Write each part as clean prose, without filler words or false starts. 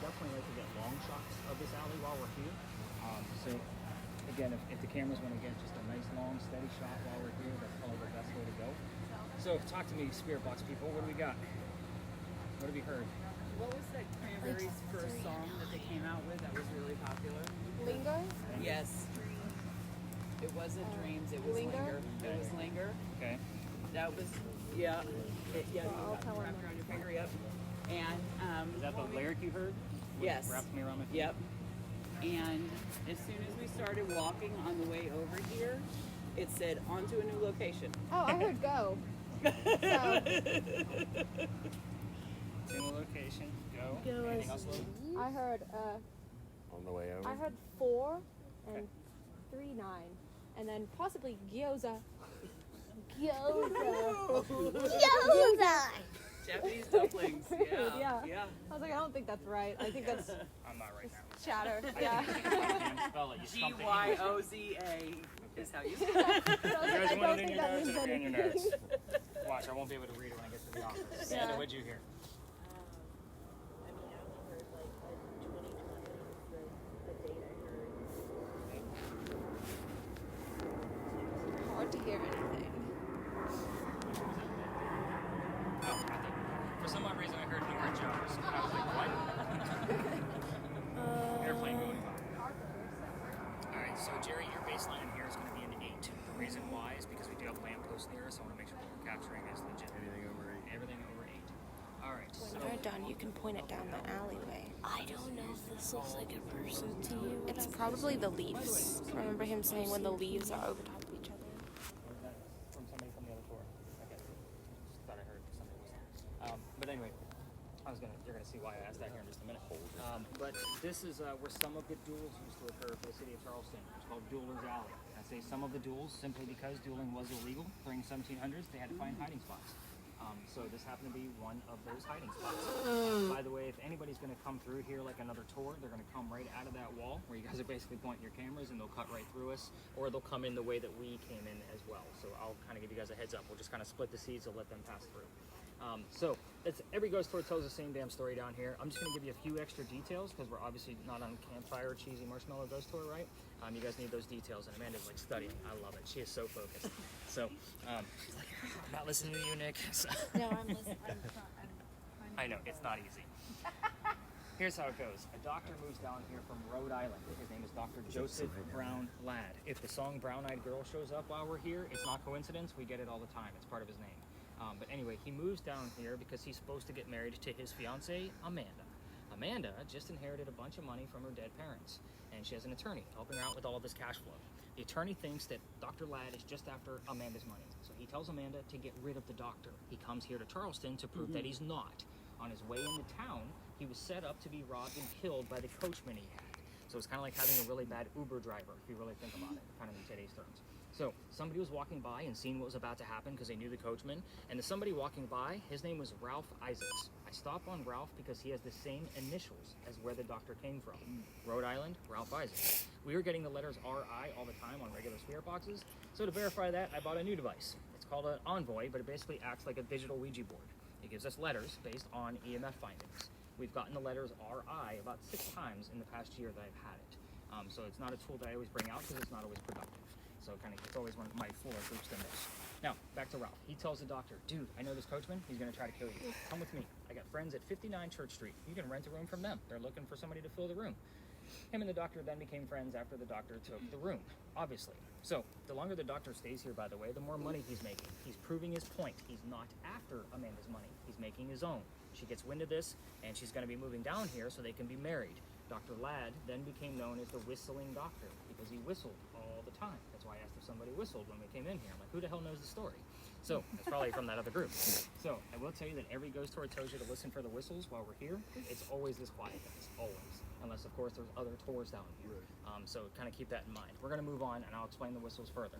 definitely like to get long shots of this alley while we're here. So again, if the cameras want to get just a nice long steady shot while we're here, that's probably the best way to go. So talk to me, Spirit Box people. What do we got? What have we heard? What was that Cranberries' first song that they came out with that was really popular? Linger? Yes. It wasn't Dreams, it was Linger. It was Linger. Okay. That was, yeah. You I'll got tell him. wrapped around your finger, yep. And, Is that the lyric you heard? yes. Wrapped me around my finger? Yep. And as soon as we started walking on the way over here, it said, on to a new location. Oh, I heard go. So, Single location, go. Go Anything as- else, Lou? I heard On the way over. I heard 4 and Okay. 3 9, and then possibly gyoza. Gyoza. Gyoza. Japanese dumplings, Yeah. yeah. I was like, I don't think that's right. I think that's I'm not right now. chatter. I Yeah. can't spell it. You stumped the English. Gyoza is how you say it. I was You like, guys I want don't it in think your that notes means or in your anything. notes? Watch, I won't be able to read it when I get to the office. Yeah. Amanda, what'd you hear? Hard to hear anything. Oh, I think for some odd reason I heard Nora Jones. I was like, what? Airplane going by. Alright, so Jerry, your baseline in here is going to be an 8. The reason why is because we do have lampposts near us, so I want to make sure that we're capturing is legit. Anything over 8. Everything over 8. Alright, so When you're done, you can point it down the alleyway. I don't know if this looks like a person to you. It's probably the leaves. Remember him saying when the leaves are over top of each other? Or is that from somebody from the other tour? Okay. Just thought I heard somebody was but anyway, you're gonna see why I asked that here in just a minute. But this is where some of the duels used to occur for the city of Charleston. It's called Duelers Alley. I say some of the duels simply because dueling was illegal during the 1700s. They had to find hiding spots. So this happened to be one of those hiding spots. By the way, if anybody's going to come through here like another tour, they're going to come right out of that wall where you guys are basically pointing your cameras, and they'll cut right through us, or they'll come in the way that we came in as well. So I'll kind of give you guys a heads up. We'll just kind of split the seats and let them pass through. So every ghost tour tells the same damn story down here. I'm just going to give you a few extra details because we're obviously not on campfire cheesy marshmallow ghost tour, right? You guys need those details, and Amanda's like studying. I love it. She is so focused. So she's like, I'm not listening to you, Nick. So, No, I'm listening. I know, it's not easy. Here's how it goes. A doctor moves down here from Rhode Island. His name is Dr. Joseph Brown Ladd. If the song Brown Eyed Girl shows up while we're here, it's not coincidence. We get it all the time. It's part of his name. But anyway, he moves down here because he's supposed to get married to his fiancée, Amanda. Amanda just inherited a bunch of money from her dead parents, and she has an attorney helping her out with all of this cash flow. The attorney thinks that Dr. Ladd is just after Amanda's money, so he tells Amanda to get rid of the doctor. He comes here to Charleston to prove that he's not. On his way into town, he was set up to be robbed and killed by the coachman he had. So it's kind of like having a really bad Uber driver, if you really think about it, kind of in today's terms. So somebody was walking by and seeing what was about to happen because they knew the coachman, and the somebody walking by, his name was Ralph Isaacs. I stop on Ralph because he has the same initials as where the doctor came from. Rhode Island, Ralph Isaacs. We were getting the letters RI all the time on regular spirit boxes, so to verify that, I bought a new device. It's called an Envoy, but it basically acts like a digital Ouija board. It gives us letters based on EMF findings. We've gotten the letters RI about 6 times in the past year that I've had it. So it's not a tool that I always bring out because it's not always productive. So it's always one of my fuller groups than this. Now, back to Ralph. He tells the doctor, dude, I know this coachman. He's going to try to kill you. Come with me. I got friends at 59 Church Street. You can rent a room from them. They're looking for somebody to fill the room. Him and the doctor then became friends after the doctor took the room, obviously. So the longer the doctor stays here, by the way, the more money he's making. He's proving his point. He's not after Amanda's money. He's making his own. She gets wind of this, and she's going to be moving down here so they can be married. Dr. Ladd then became known as the whistling doctor because he whistled all the time. That's why I asked if somebody whistled when we came in here. I'm like, who the hell knows the story? So it's probably from that other group. So I will tell you that every ghost tour tells you to listen for the whistles while we're here. It's always this quiet, guys, always. Unless, of course, there's other tours down here. So kind of keep that in mind. We're going to move on, and I'll explain the whistles further.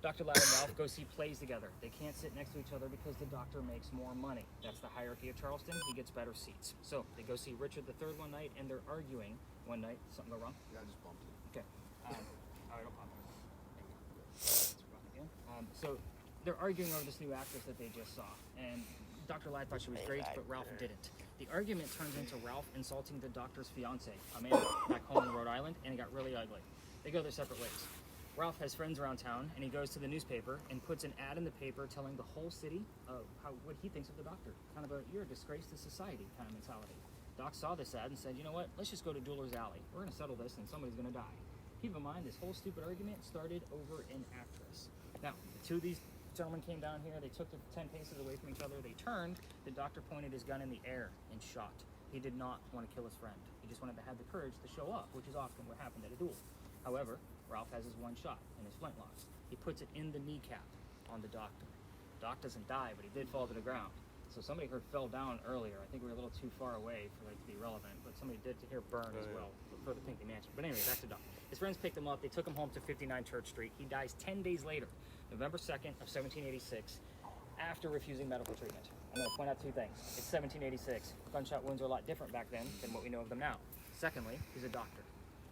Dr. Ladd and Ralph go see plays together. They can't sit next to each other because the doctor makes more money. That's the hierarchy of Charleston. He gets better seats. So they go see Richard III one night, and they're arguing one night. Something go wrong? Yeah, I just bumped it. Okay. All right, don't pop it. So they're arguing over this new actress that they just saw. And Dr. Ladd thought she was great, but Ralph didn't. The argument turns into Ralph insulting the doctor's fiance, Amanda, back home in Rhode Island, and it got really ugly. They go their separate ways. Ralph has friends around town, and he goes to the newspaper and puts an ad in the paper telling the whole city what he thinks of the doctor. Kind of a, you're a disgrace to society kind of mentality. Doc saw this ad and said, you know what, let's just go to Dueler's Alley. We're going to settle this, and somebody's going to die. Keep in mind, this whole stupid argument started over an actress. Now, the two of these gentlemen came down here. They took the 10 paces away from each other. They turned. The doctor pointed his gun in the air and shot. He did not want to kill his friend. He just wanted to have the courage to show up, which is often what happened at a duel. However, Ralph has his one shot in his flintlocks. He puts it in the kneecap on the doctor. Doc doesn't die, but he did fall to the ground. So somebody heard fell down earlier. I think we were a little too far away for it to be relevant, but somebody did hear burn as well for the Pinky Mansion. But anyway, back to Doc. His friends picked him up. They took him home to 59 Church Street. He dies 10 days later, November 2nd of 1786, after refusing medical treatment. I'm going to point out two things. It's 1786. Gunshot wounds are a lot different back then than what we know of them now. Secondly, he's a doctor.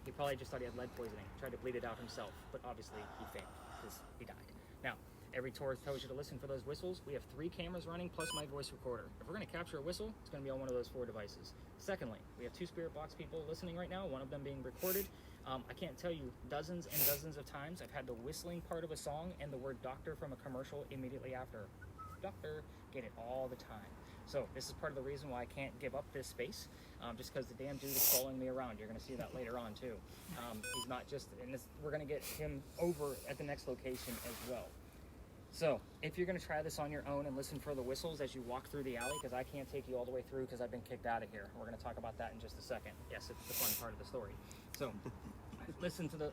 He probably just thought he had lead poisoning, tried to bleed it out himself, but obviously he failed because he died. Now, every tour tells you to listen for those whistles. We have 3 cameras running plus my voice recorder. If we're going to capture a whistle, it's going to be on one of those 4 devices. Secondly, we have 2 spirit box people listening right now, one of them being recorded. I can't tell you dozens and dozens of times I've had the whistling part of a song and the word doctor from a commercial immediately after. Doctor, get it all the time. So this is part of the reason why I can't give up this space, just because the damn dude is following me around. You're going to see that later on too. He's not just, and we're going to get him over at the next location as well. So if you're going to try this on your own and listen for the whistles as you walk through the alley, because I can't take you all the way through because I've been kicked out of here. We're going to talk about that in just a second. Yes, it's the fun part of the story. So listen to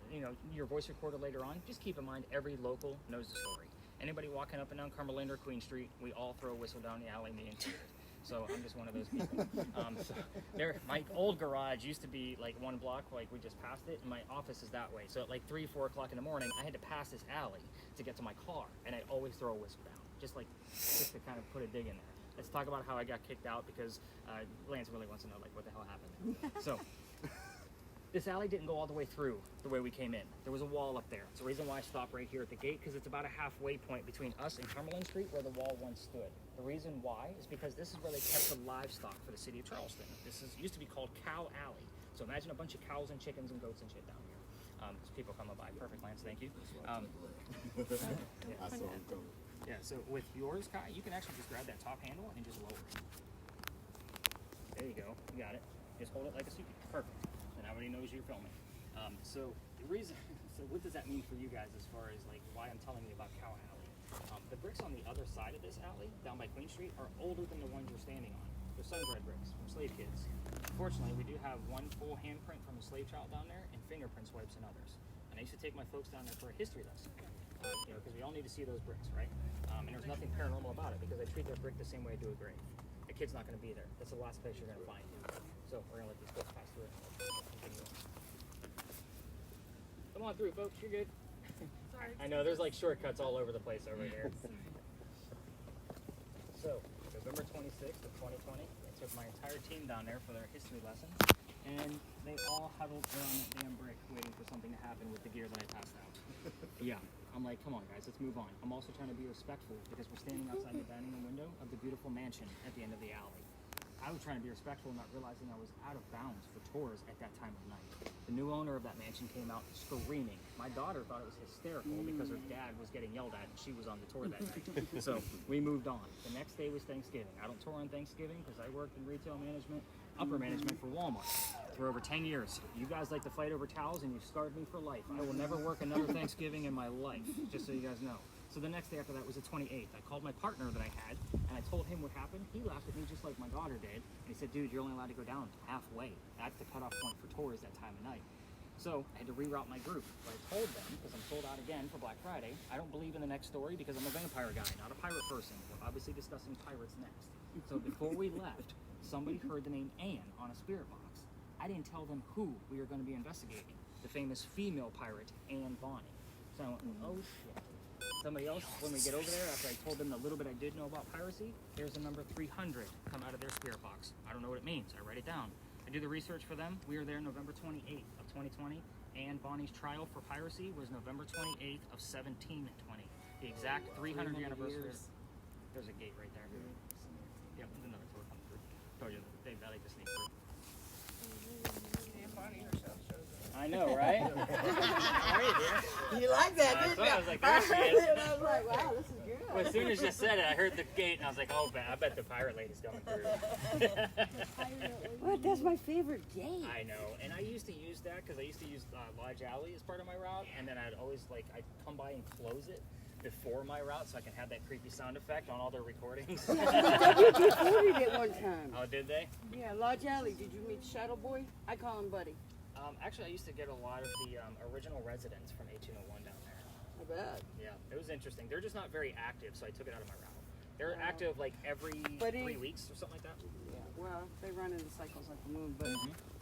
your voice recorder later on. Just keep in mind every local knows the story. Anybody walking up and down Cumberland or Queen Street, we all throw a whistle down the alley, me included. So I'm just one of those people. My old garage used to be like 1 block, like we just passed it, and my office is that way. So at like 3, 4 o'clock in the morning, I had to pass this alley to get to my car, and I'd always throw a whistle down, just to kind of put a dig in there. Let's talk about how I got kicked out, because Lance really wants to know like what the hell happened. So this alley didn't go all the way through the way we came in. There was a wall up there. It's the reason why I stopped right here at the gate, because it's about a halfway point between us and Cumberland Street where the wall once stood. The reason why is because this is where they kept the livestock for the city of Charleston. This used to be called Cow Alley. So imagine a bunch of cows and chickens and goats and shit down here. There's people coming by. Perfect, Lance, thank you. I saw him coming. Yeah, so with yours, Kai, you can actually just grab that top handle and just lower it. There you go, you got it. Just hold it like a suitcase. Perfect. And everybody knows you're filming. So what does that mean for you guys as far as like why I'm telling you about Cow Alley? The bricks on the other side of this alley, down by Queen Street, are older than the ones you're standing on. They're sun-dried bricks from slave kids. Fortunately, we do have one full handprint from a slave child down there and fingerprint swipes in others. And I used to take my folks down there for a history lesson, because we all need to see those bricks, right? And there's nothing paranormal about it, because I treat that brick the same way I do a grave. The kid's not going to be there. That's the last place you're going to find him. So we're going to let these folks pass through it. Come on through, folks. You're good. Sorry. I know there's like shortcuts all over the place over there. So, November 26th of 2020, I took my entire team down there for their history lesson, and they all huddled around that damn brick waiting for something to happen with the gear that I passed out. Yeah, I'm like, come on guys, let's move on. I'm also trying to be respectful because we're standing outside the dining room window of the beautiful mansion at the end of the alley. I was trying to be respectful, not realizing I was out of bounds for tours at that time of night. The new owner of that mansion came out screaming. My daughter thought it was hysterical because her dad was getting yelled at and she was on the tour that night. So we moved on. The next day was Thanksgiving. I don't tour on Thanksgiving because I worked in retail management, upper management for Walmart for over 10 years. You guys like to fight over towels and you've scarred me for life. I will never work another Thanksgiving in my life, just so you guys know. So the next day after that was the 28th. I called my partner that I had, and I told him what happened. He laughed at me just like my daughter did, and he said, dude, you're only allowed to go down halfway. That's the cutoff point for tours that time of night. So I had to reroute my group. But I told them, because I'm sold out again for Black Friday, I don't believe in the next story because I'm a vampire guy, not a pirate person. We're obviously discussing pirates next. So before we left, somebody heard the name Anne on a spirit box. I didn't tell them who we were going to be investigating, the famous female pirate, Anne Bonny. So I went, oh shit. Somebody else, when we get over there, after I told them the little bit I did know about piracy, here's the number 300 come out of their spirit box. I don't know what it means. I write it down. I do the research for them. We were there November 28th of 2020. Anne Bonny's trial for piracy was November 28th of 1720. The exact 300th anniversary. There's a gate right there. I know, right? You like that, didn't So you? I was like, there she is. And I was like, wow, this is good. Well, as soon as you said it, I heard the gate, and I was like, oh, I bet the pirate lady's coming through. What? That's my favorite gate. I know, and I used to use that because I used to use Lodge Alley as part of my route, and then I'd always I'd come by and close it before my route so I can have that creepy sound effect on all their recordings. They recorded it one time. Oh, did they? Yeah, Lodge Alley. Did you meet Shadow Boy? I call him Buddy. Actually, I used to get a lot of the original residents from 1801 down there. I bet. Yeah, it was interesting. They're just not very active, so I took it out of my route. They're active every 3 weeks or something like that. Yeah, well, they run in cycles like the moon, but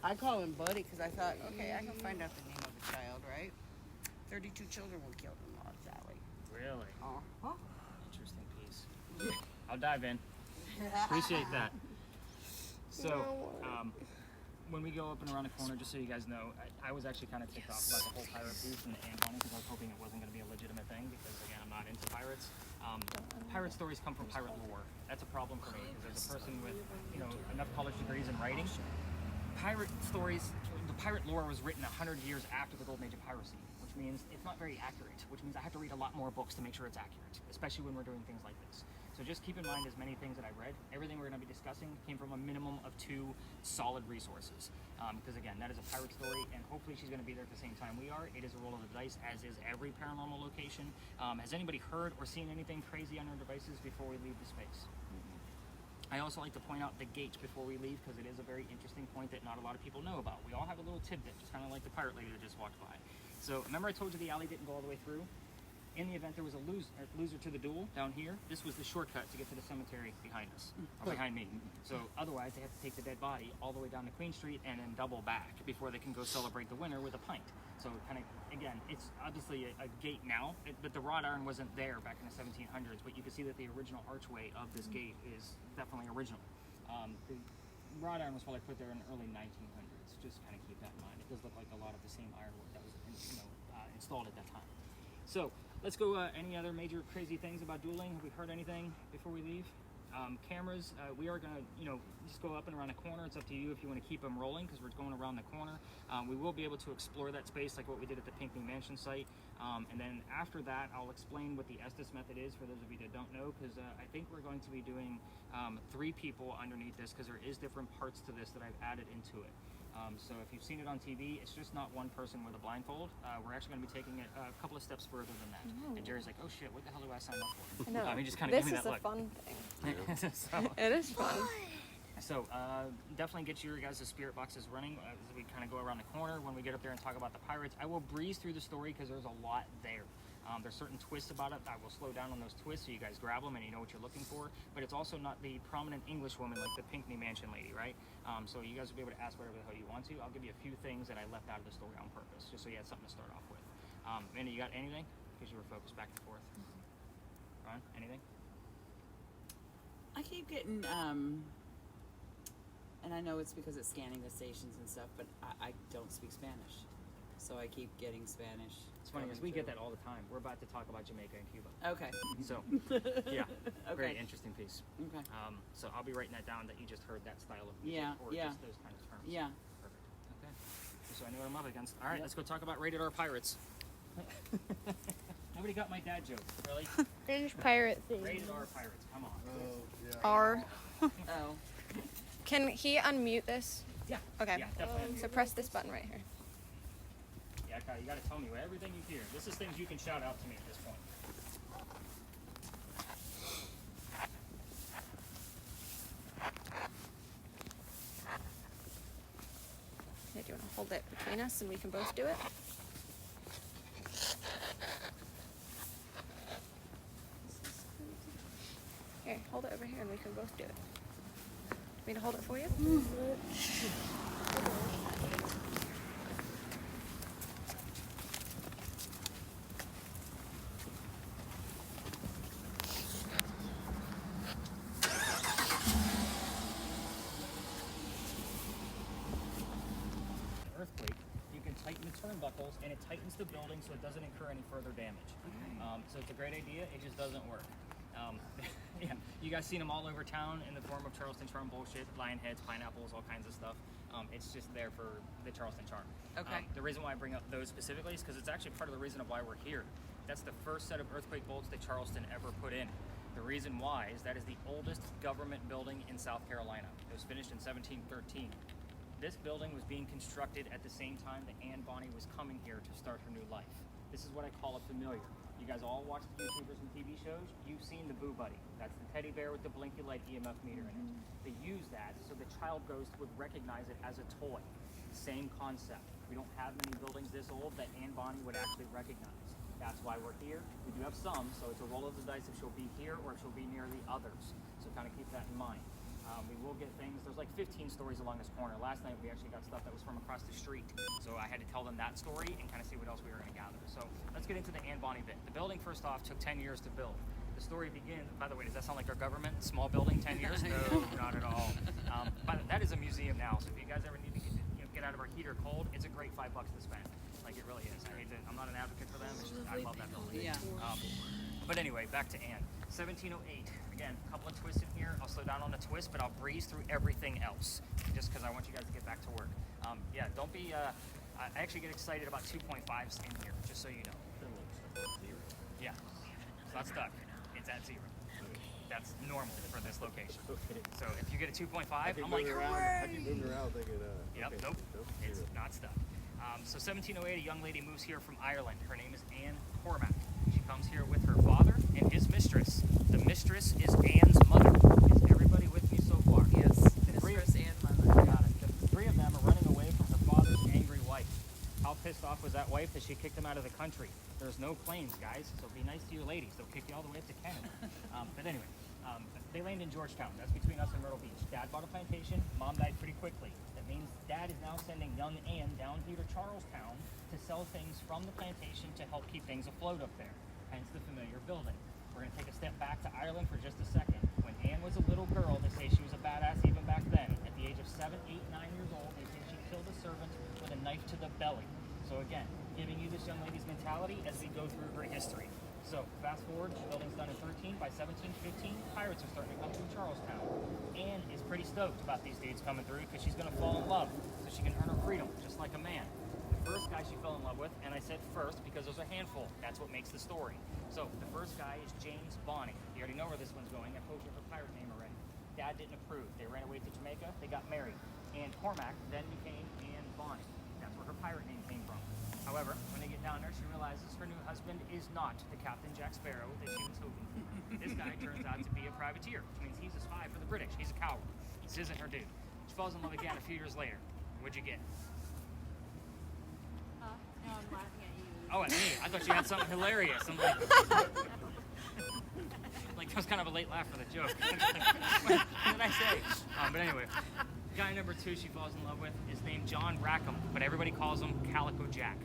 I call him Buddy because I thought, okay, I can find out the name of the child, right? 32 children were killed in Lodge Alley. Really? Uh-huh. Interesting piece. I'll dive in. Appreciate that. So, when we go up and around the corner, just so you guys know, I was actually kind of ticked off about the whole pirate booth and the ant hunting because I was hoping it wasn't going to be a legitimate thing because, again, I'm not into pirates. Pirate stories come from pirate lore. That's a problem for me because as a person with, enough college degrees in writing, pirate stories, the pirate lore was written 100 years after the golden age of piracy, which means it's not very accurate, which means I have to read a lot more books to make sure it's accurate, especially when we're doing things like this. So just keep in mind as many things that I've read, everything we're going to be discussing came from a minimum of 2 solid resources. Because again, that is a pirate story, and hopefully she's going to be there at the same time we are. It is a roll of the dice, as is every paranormal location. Has anybody heard or seen anything crazy on their devices before we leave the space? I also like to point out the gate before we leave because it is a very interesting point that not a lot of people know about. We all have a little tidbit, just kind of like the pirate lady that just walked by. So remember I told you the alley didn't go all the way through? In the event there was a loser to the duel down here, this was the shortcut to get to the cemetery behind us, or behind me. So otherwise they have to take the dead body all the way down to Queen Street and then double back before they can go celebrate the winner with a pint. So kind of, again, it's obviously a gate now, but the wrought iron wasn't there back in the 1700s, but you can see that the original archway of this gate is definitely original. The wrought iron was probably put there in the early 1900s. Just kind of keep that in mind. It does look like a lot of the same ironwork that was installed at that time. So let's go. Any other major crazy things about dueling? Have we heard anything before we leave? Cameras, we are going to, just go up and around the corner. It's up to you if you want to keep them rolling because we're going around the corner. We will be able to explore that space like what we did at the Pinckney Mansion site. And then after that, I'll explain what the Estes method is for those of you that don't know, because I think we're going to be doing 3 people underneath this because there is different parts to this that I've added into it. So if you've seen it on TV, it's just not one person with a blindfold. We're actually going to be taking it a couple of steps further than that. And Jerry's like, oh shit, what the hell do I sign up for? I know. He just kind of This gave me is that a look. fun thing. So, It is fun. So definitely get your guys' spirit boxes running as we kind of go around the corner. When we get up there and talk about the pirates, I will breeze through the story because there's a lot there. There's certain twists about it. I will slow down on those twists so you guys grab them and you know what you're looking for. But it's also not the prominent English woman like the Pinckney Mansion lady, right? So you guys will be able to ask whatever the hell you want to. I'll give you a few things that I left out of the story on purpose, just so you had something to start off with. Mandy, you got anything? Because you were focused back and forth. Ron, anything? I keep getting, and I know it's because it's scanning the stations and stuff, but I don't speak Spanish. So I keep getting Spanish. It's funny because we get that all the time. We're about to talk about Jamaica and Cuba. Okay. So, yeah, very Okay. interesting piece. Okay. So I'll be writing that down that you just heard that style of music Yeah, or yeah. just those kind of terms. Yeah. Perfect. Okay. So I know what I'm up against. All right, Yep. let's go talk about rated R pirates. Nobody got my dad joke, really? British pirate thing. Rated R pirates, come on. R. Oh. Can he unmute this? Yeah. Okay. Yeah, definitely. So press this button right here. Yeah, Kai, you got to tell me everything you hear. This is things you can shout out to me at this point. Yeah, do you want to hold it between us and we can both do it? Here, hold it over here and we can both do it. Want me to hold it for you? Earthquake, you can tighten the turnbuckles and it tightens the building so it doesn't incur any further damage. So it's a great idea, it just doesn't work. Yeah, you guys seen them all over town in the form of Charleston charm bullshit, lion heads, pineapples, all kinds of stuff. It's just there for the Charleston charm. Okay. The reason why I bring up those specifically is because it's actually part of the reason of why we're here. That's the first set of earthquake bolts that Charleston ever put in. The reason why is that is the oldest government building in South Carolina. It was finished in 1713. This building was being constructed at the same time that Anne Bonny was coming here to start her new life. This is what I call a familiar. You guys all watch the YouTubers and TV shows. You've seen the Boo Buddy. That's the teddy bear with the blinky light EMF meter in it. They use that so the child ghost would recognize it as a toy. Same concept. We don't have many buildings this old that Anne Bonny would actually recognize. That's why we're here. We do have some, so it's a roll of the dice if she'll be here or if she'll be near the others. So kind of keep that in mind. We will get things. There's like 15 stories along this corner. Last night we actually got stuff that was from across the street. So I had to tell them that story and kind of see what else we were going to gather. So let's get into the Anne Bonny bit. The building, first off, took 10 years to build. The story begins, by the way, does that sound like our government? Small building, 10 years? No, not at all. But that is a museum now. So if you guys ever need to get out of our heat or cold, it's a great $5 to spend. Like it really is. I'm not an advocate for them. It's just, I love that building. Yeah. But anyway, back to Anne. 1708. Again, a couple of twists in here. I'll slow down on the twist, but I'll breeze through everything else just because I want you guys to get back to work. Yeah, don't be. I actually get excited about 2.5s in here, just so you know. Yeah, it's not stuck. It's at 0. That's normal for this location. So if you get a 2.5, I'm like, I keep moving around thinking, yep, okay, nope, it's zero. not stuck. So 1708, a young lady moves here from Ireland. Her name is Anne Cormac. She comes here with her father and his mistress. The mistress is Anne's mother. Is everybody with me so far? Yes. Mistress and mother. Got it. The 3 of them are running away from her father's angry wife. How pissed off was that wife that she kicked them out of the country? There's no planes, guys, so be nice to your ladies. They'll kick you all the way up to Canada. But anyway, they land in Georgetown. That's between us and Myrtle Beach. Dad bought a plantation. Mom died pretty quickly. That means Dad is now sending young Anne down here to Charlestown to sell things from the plantation to help keep things afloat up there. Hence the familiar building. We're going to take a step back to Ireland for just a second. When Anne was a little girl, they say she was a badass even back then. At the age of 7, 8, 9 years old, they say she killed a servant with a knife to the belly. So again, giving you this young lady's mentality as we go through her history. So fast forward, the building's done in 13. By 1715, pirates are starting to come through Charlestown. Anne is pretty stoked about these dudes coming through because she's going to fall in love so she can earn her freedom, just like a man. The first guy she fell in love with, and I said first because there's a handful. That's what makes the story. So the first guy is James Bonny. You already know where this one's going. I told you her pirate name already. Dad didn't approve. They ran away to Jamaica. They got married. Anne Cormac then became Anne Bonny. That's where her pirate name came from. However, when they get down there, she realizes her new husband is not the Captain Jack Sparrow that she was hoping for. This guy turns out to be a privateer, which means he's a spy for the British. He's a coward. This isn't her dude. She falls in love again a few years later. What'd you get? No, I'm laughing at you. Oh, at me. I thought you had something hilarious. I'm like, like that was kind of a late laugh for the joke. What did I say? But anyway, guy number 2 she falls in love with is named John Rackham, but everybody calls him Calico Jack.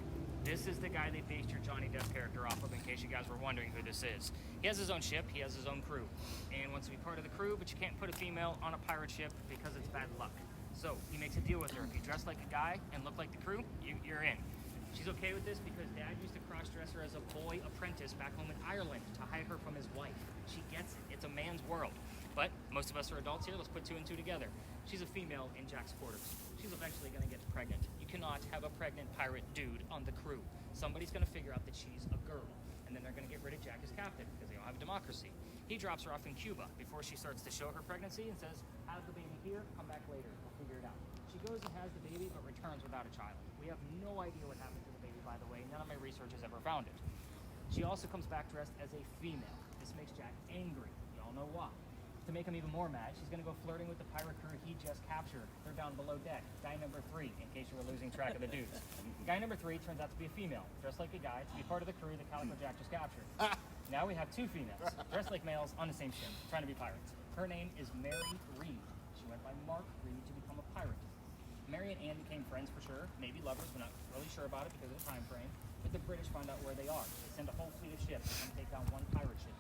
This is the guy they based your Johnny Depp character off of, in case you guys were wondering who this is. He has his own ship, he has his own crew, and wants to be part of the crew, but you can't put a female on a pirate ship because it's bad luck. So he makes a deal with her. If you dress like a guy and look like the crew, you're in. She's okay with this because Dad used to cross-dress her as a boy apprentice back home in Ireland to hide her from his wife. She gets it. It's a man's world. But most of us are adults here. Let's put 2 and 2 together. She's a female in Jack's quarters. She's eventually going to get pregnant. You cannot have a pregnant pirate dude on the crew. Somebody's going to figure out that she's a girl. And then they're going to get rid of Jack as captain because they don't have a democracy. He drops her off in Cuba before she starts to show her pregnancy and says, have the baby here, come back later. We'll figure it out. She goes and has the baby but returns without a child. We have no idea what happened to the baby, by the way. None of my research has ever found it. She also comes back dressed as a female. This makes Jack angry. Y'all know why. To make him even more mad, she's going to go flirting with the pirate crew he just captured. They're down below deck. Guy number 3, in case you were losing track of the dudes. Guy number 3 turns out to be a female, dressed like a guy, to be part of the crew that Calico Jack just captured. Now we have 2 females, dressed like males, on the same ship, trying to be pirates. Her name is Mary Reed. She went by Mark Reed to become a pirate. Mary and Anne became friends for sure, maybe lovers, we're not really sure about it because of the time frame. But the British find out where they are. They send a whole fleet of ships to come take down one pirate ship.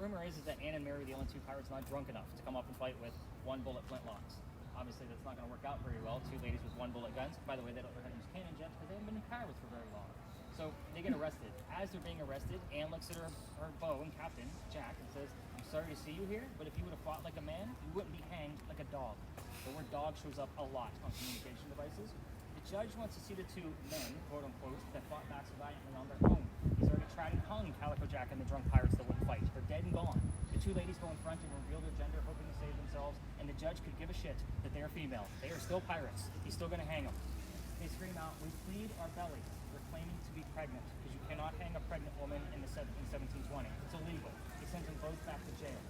Rumor is that Anne and Mary are the only 2 pirates not drunk enough to come up and fight with 1-bullet flintlocks. Obviously, that's not going to work out very well. 2 ladies with 1-bullet guns. By the way, they don't know how to use cannon jets because they haven't been in pirates for very long. So they get arrested. As they're being arrested, Anne looks at her beau and captain, Jack, and says, I'm sorry to see you here, but if you would have fought like a man, you wouldn't be hanged like a dog. The word dog shows up a lot on communication devices. The judge wants to see the two men, quote unquote, that fought back so valiantly on their own. He's already tried and hung Calico Jack and the drunk pirates that wouldn't fight. They're dead and gone. The two ladies go in front and reveal their gender, hoping to save themselves, and the judge could give a shit that they are female. They are still pirates. He's still going to hang them. They scream out, "We plead our bellies. We're claiming to be pregnant," because you cannot hang a pregnant woman in 1720. It's illegal. He sends them both back to jail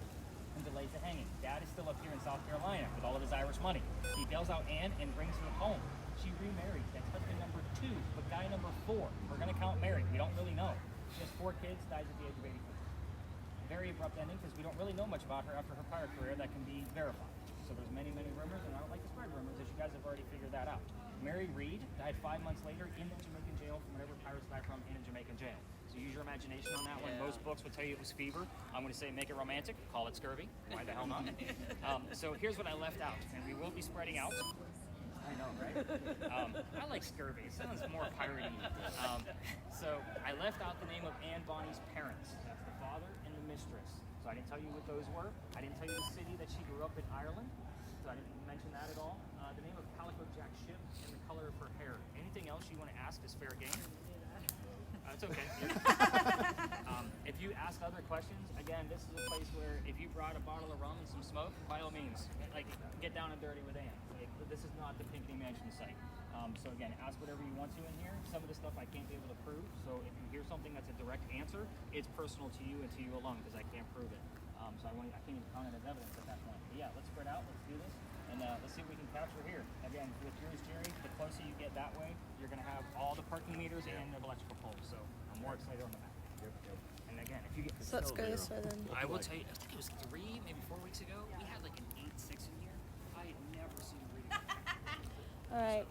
and delays the hanging. Dad is still up here in South Carolina with all of his Irish money. He bails out Anne and brings her home. She remarried. That's husband number 2, but guy number 4. We're going to count Mary. We don't really know. She has 4 kids, dies at the age of 84. Very abrupt ending because we don't really know much about her after her pirate career that can be verified. So there's many, many rumors, and I don't like to spread rumors, as you guys have already figured that out. Mary Reed died 5 months later in the Jamaican jail from whatever pirates die from in a Jamaican jail. So use your imagination on that one. Most books would tell you it was fever. I'm going to say make it romantic, call it scurvy. Why the hell not? So here's what I left out, and we will be spreading out. I know, right? I like scurvy. It sounds more piratey. So I left out the name of Anne Bonny's parents. That's the father and the mistress. So I didn't tell you what those were. I didn't tell you the city that she grew up in, Ireland. So I didn't mention that at all. The name of Calico Jack's ship and the color of her hair. Anything else you want to ask is fair game. It's okay. If you ask other questions, again, this is a place where if you brought a bottle of rum and some smoke, by all means, like get down and dirty with Anne. Like, this is not the Pinckney Mansion site. So again, ask whatever you want to in here. Some of the stuff I can't be able to prove. So if you hear something that's a direct answer, it's personal to you and to you alone because I can't prove it. So I can't even count it as evidence at that point. But yeah, let's spread out. Let's do this. And let's see what we can capture here. Again, with yours, Jerry, the closer you get that way, you're going to have all the parking meters and the electrical poles. So I'm more excited on the map. And again, if you get So let's go this way then. I will tell you, I think it was 3, maybe 4 weeks ago, we had like an 8.6 in here. I had never seen a reading. All right,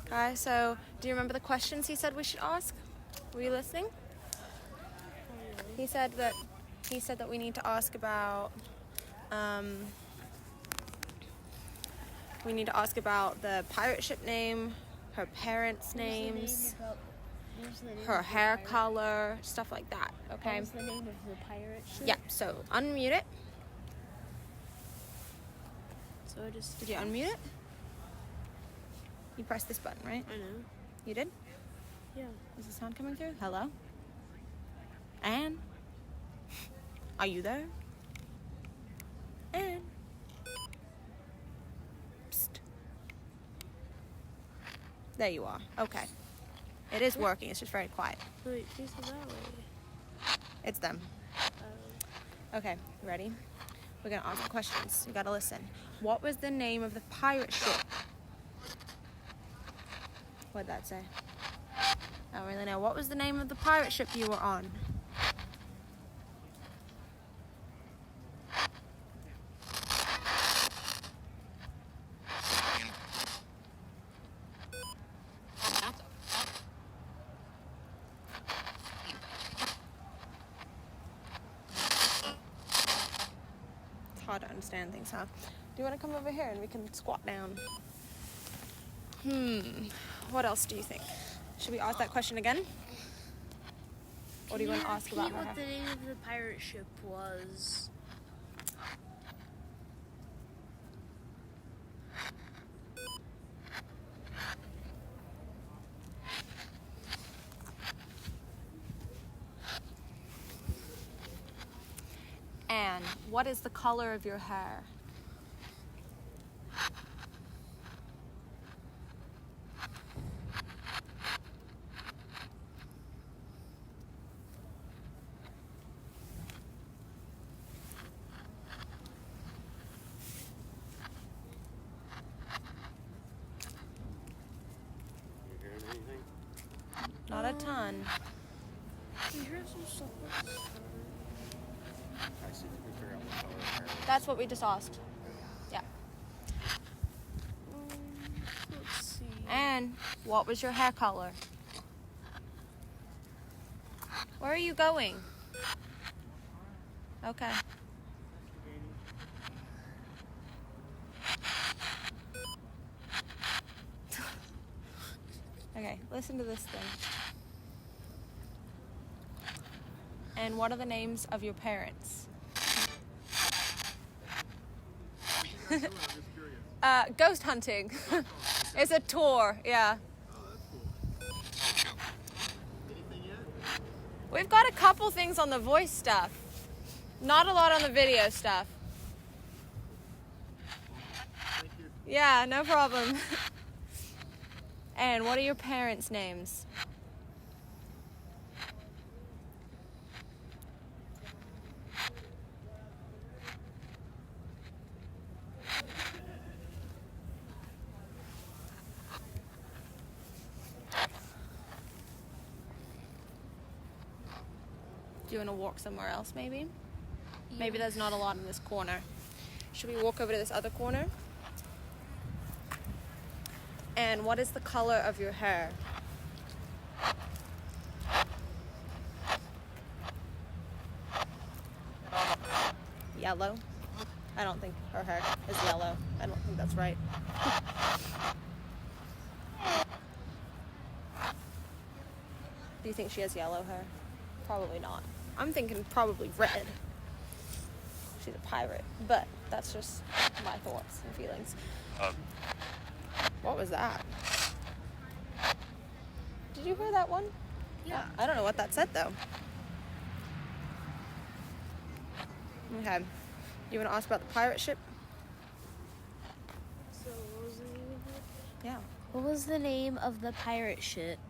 guys. So do you remember the questions he said we should ask? Were you listening? He said that we need to ask about. We need to ask about the pirate ship name, her parents' names, her hair color, stuff like that. Okay. What's the name of the pirate ship? Yeah. So unmute it. So I just. Did you unmute it? You pressed this button, right? I know. You did? Yeah. Is the sound coming through? Hello? Anne? Are you there? Anne? Psst. There you are. Okay. It is working. It's just very quiet. Wait, who's that way? It's them. Okay, ready? We're going to ask questions. You got to listen. What was the name of the pirate ship? What'd that say? I don't really know. What was the name of the pirate ship you were on? It's hard to understand things, huh? Do you want to come over here and we can squat down? What else do you think? Should we ask that question again? Or do you want to ask about her? what the name of the pirate ship was? Anne, what is the color of your hair? You hearing anything? Not a ton. You hear some stuff? I see if we can figure out what color of hair. That's what we just asked. Yeah. Let's see. Anne, what was your hair color? Where are you going? Okay. Okay, listen to this thing. And what are the names of your parents? Ghost hunting. It's a tour, yeah. We've got a couple things on the voice stuff. Not a lot on the video stuff. Yeah, no problem. And what are your parents' names? Do you want to walk somewhere else, maybe? Maybe there's not a lot in this corner. Should we walk over to this other corner? And what is the color of your hair? Yellow? I don't think her hair is yellow. I don't think that's right. Do you think she has yellow hair? Probably not. I'm thinking probably red. She's a pirate, but that's just my thoughts and feelings. What was that? Did you hear that one? Yeah. I don't know what that said though. Okay. You want to ask about the pirate ship? So what was the name of it? Yeah. What was the name of the pirate ship?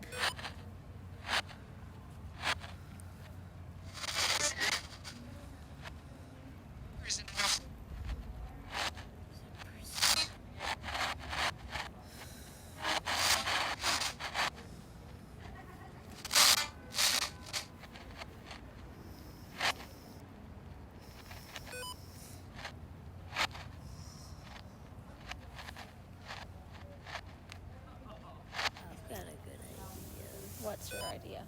I've got a good idea. What's your idea?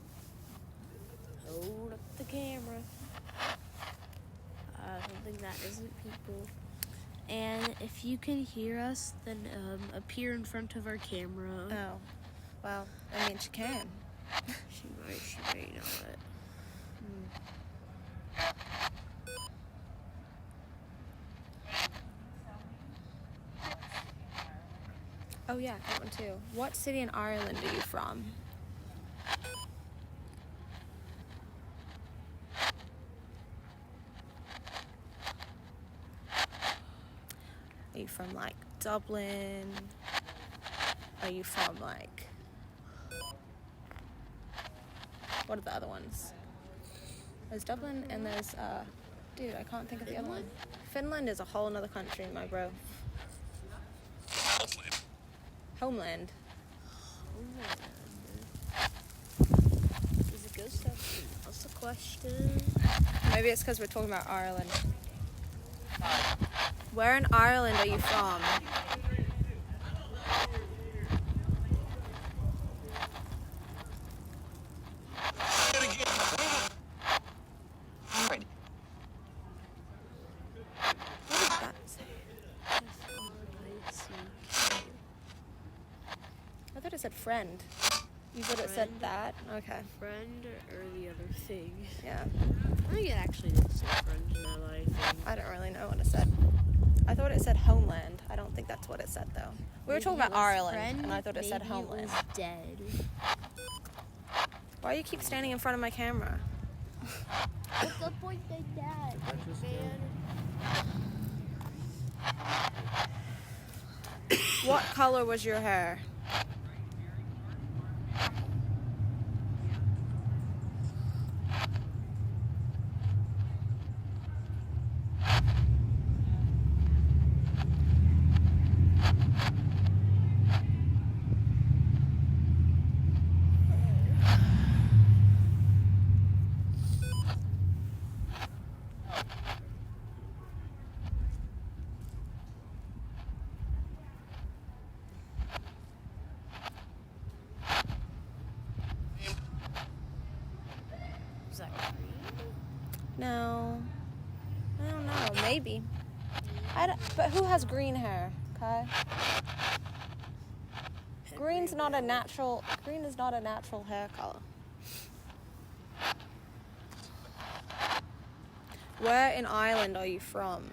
Hold up the camera. Something that isn't people. And if you can hear us, then appear in front of our camera. Oh. Well, I mean, she can. She may not. Oh yeah, that one too. What city in Ireland are you from? Are you from like Dublin? Are you from like... What are the other ones? There's Dublin and there's, dude, I can't think of the other one. Finland is a whole nother country, my bro. Homeland. Is it good stuff? That's a question. Maybe it's because we're talking about Ireland. Where in Ireland are you from? What did that say? I thought it said friend. You thought it said Friend. that? Okay. Friend or the other thing? Yeah. I think it actually did say friend now that I think. I don't really know what it said. I thought it said homeland. I don't think that's what it said though. We were Maybe talking it about was Ireland, friend, and I thought it said maybe homeland. It was dead. Why do you keep standing in front of my camera? What's the point like that, man? What color was your hair? Is that green? No. I don't know. Maybe. But who has green hair, Kai? Green is not a natural hair color. Where in Ireland are you from?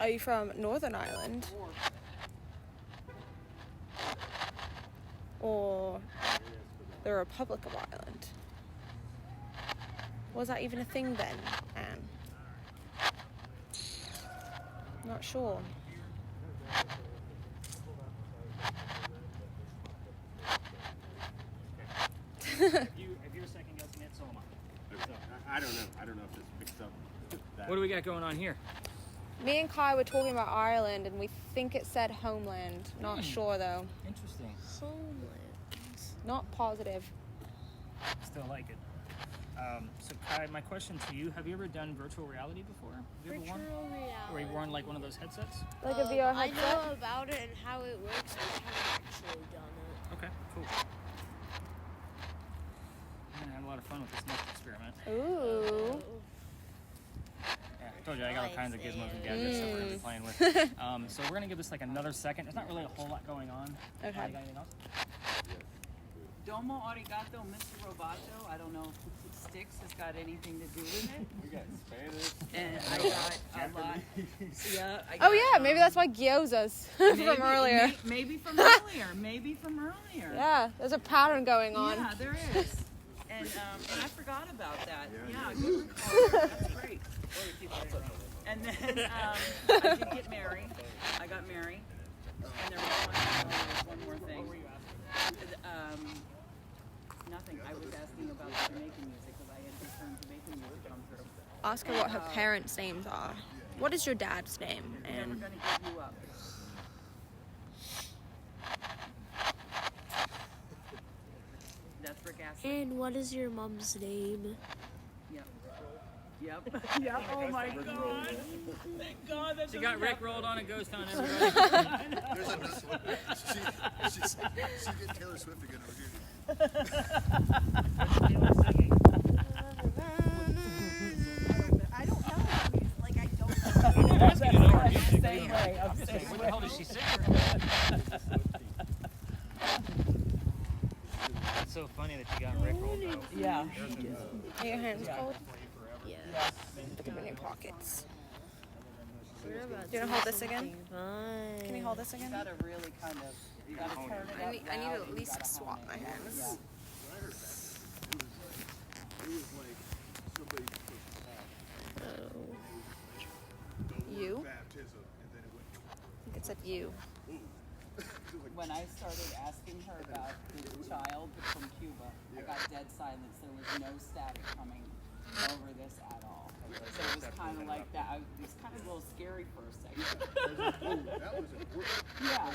Are you from Northern Ireland? Or the Republic of Ireland? Was that even a thing then, Anne? Not sure. If you're second guessing it, so am I. So, I don't know. I don't know if this picks up that. what do we got going on here? Me and Kai were talking about Ireland, and we think it said homeland. Not sure though. Interesting. Homeland. Not positive. Still like it. So Kai, my question to you: have you ever done virtual reality before? Have you ever worn, Virtual reality. or you worn like one of those headsets? Like a VR I headset? know about it and how it works, but I haven't actually done it. Okay, cool. I'm gonna have a lot of fun with this next experiment. Ooh. Yeah, I told you I got all kinds of gizmos and gadgets that we're gonna be playing with. So we're gonna give this like another second. There's not really a whole lot going on. Okay. You got anything else? Domo arigato, Mr. Roboto. I don't know if Sticks has got anything to do with it. We got Spanish. And I got a lot. Yeah. I Oh got, yeah, maybe that's why gyozas from earlier. Maybe from earlier. Maybe from earlier. Yeah, there's a pattern going on. Yeah, there is. And I forgot about that. Yeah, good recall. That's great. And then I did get Mary. I got Mary. And there was one more thing. Nothing. I was asking about the Jamaican music because I had returned Jamaican music come through. Ask her what her parents' names are. What is your dad's name? Never And gonna give you up. That's Rick Astley. And what is your mom's name? Yep. Yep. Oh my God. Thank God. That's She got Rick rolled on a ghost hunt, everybody. There's another one. She get Taylor Swift again over here. I don't know. Like I don't I'm not asking you to know her music. Same way. I'm What saying. the hell does she sing? It's so funny that you got Rick rolled out. Yeah. are your hands cold? Yeah. Put them in your pockets. We're about Do you wanna hold this again? something fun. Can you hold this You again? gotta really kind of. You gotta turn it up. I need loud to and at you least gotta swap hone my it. hands. Yeah. It was like somebody Oh. You? baptism and then it went. I think it said you. When I started asking her about the child from Cuba, I got dead silence. There was no static coming over this at all. So it was kind of like that. It was kind of a little scary for a second. Oh, that was important. Yeah.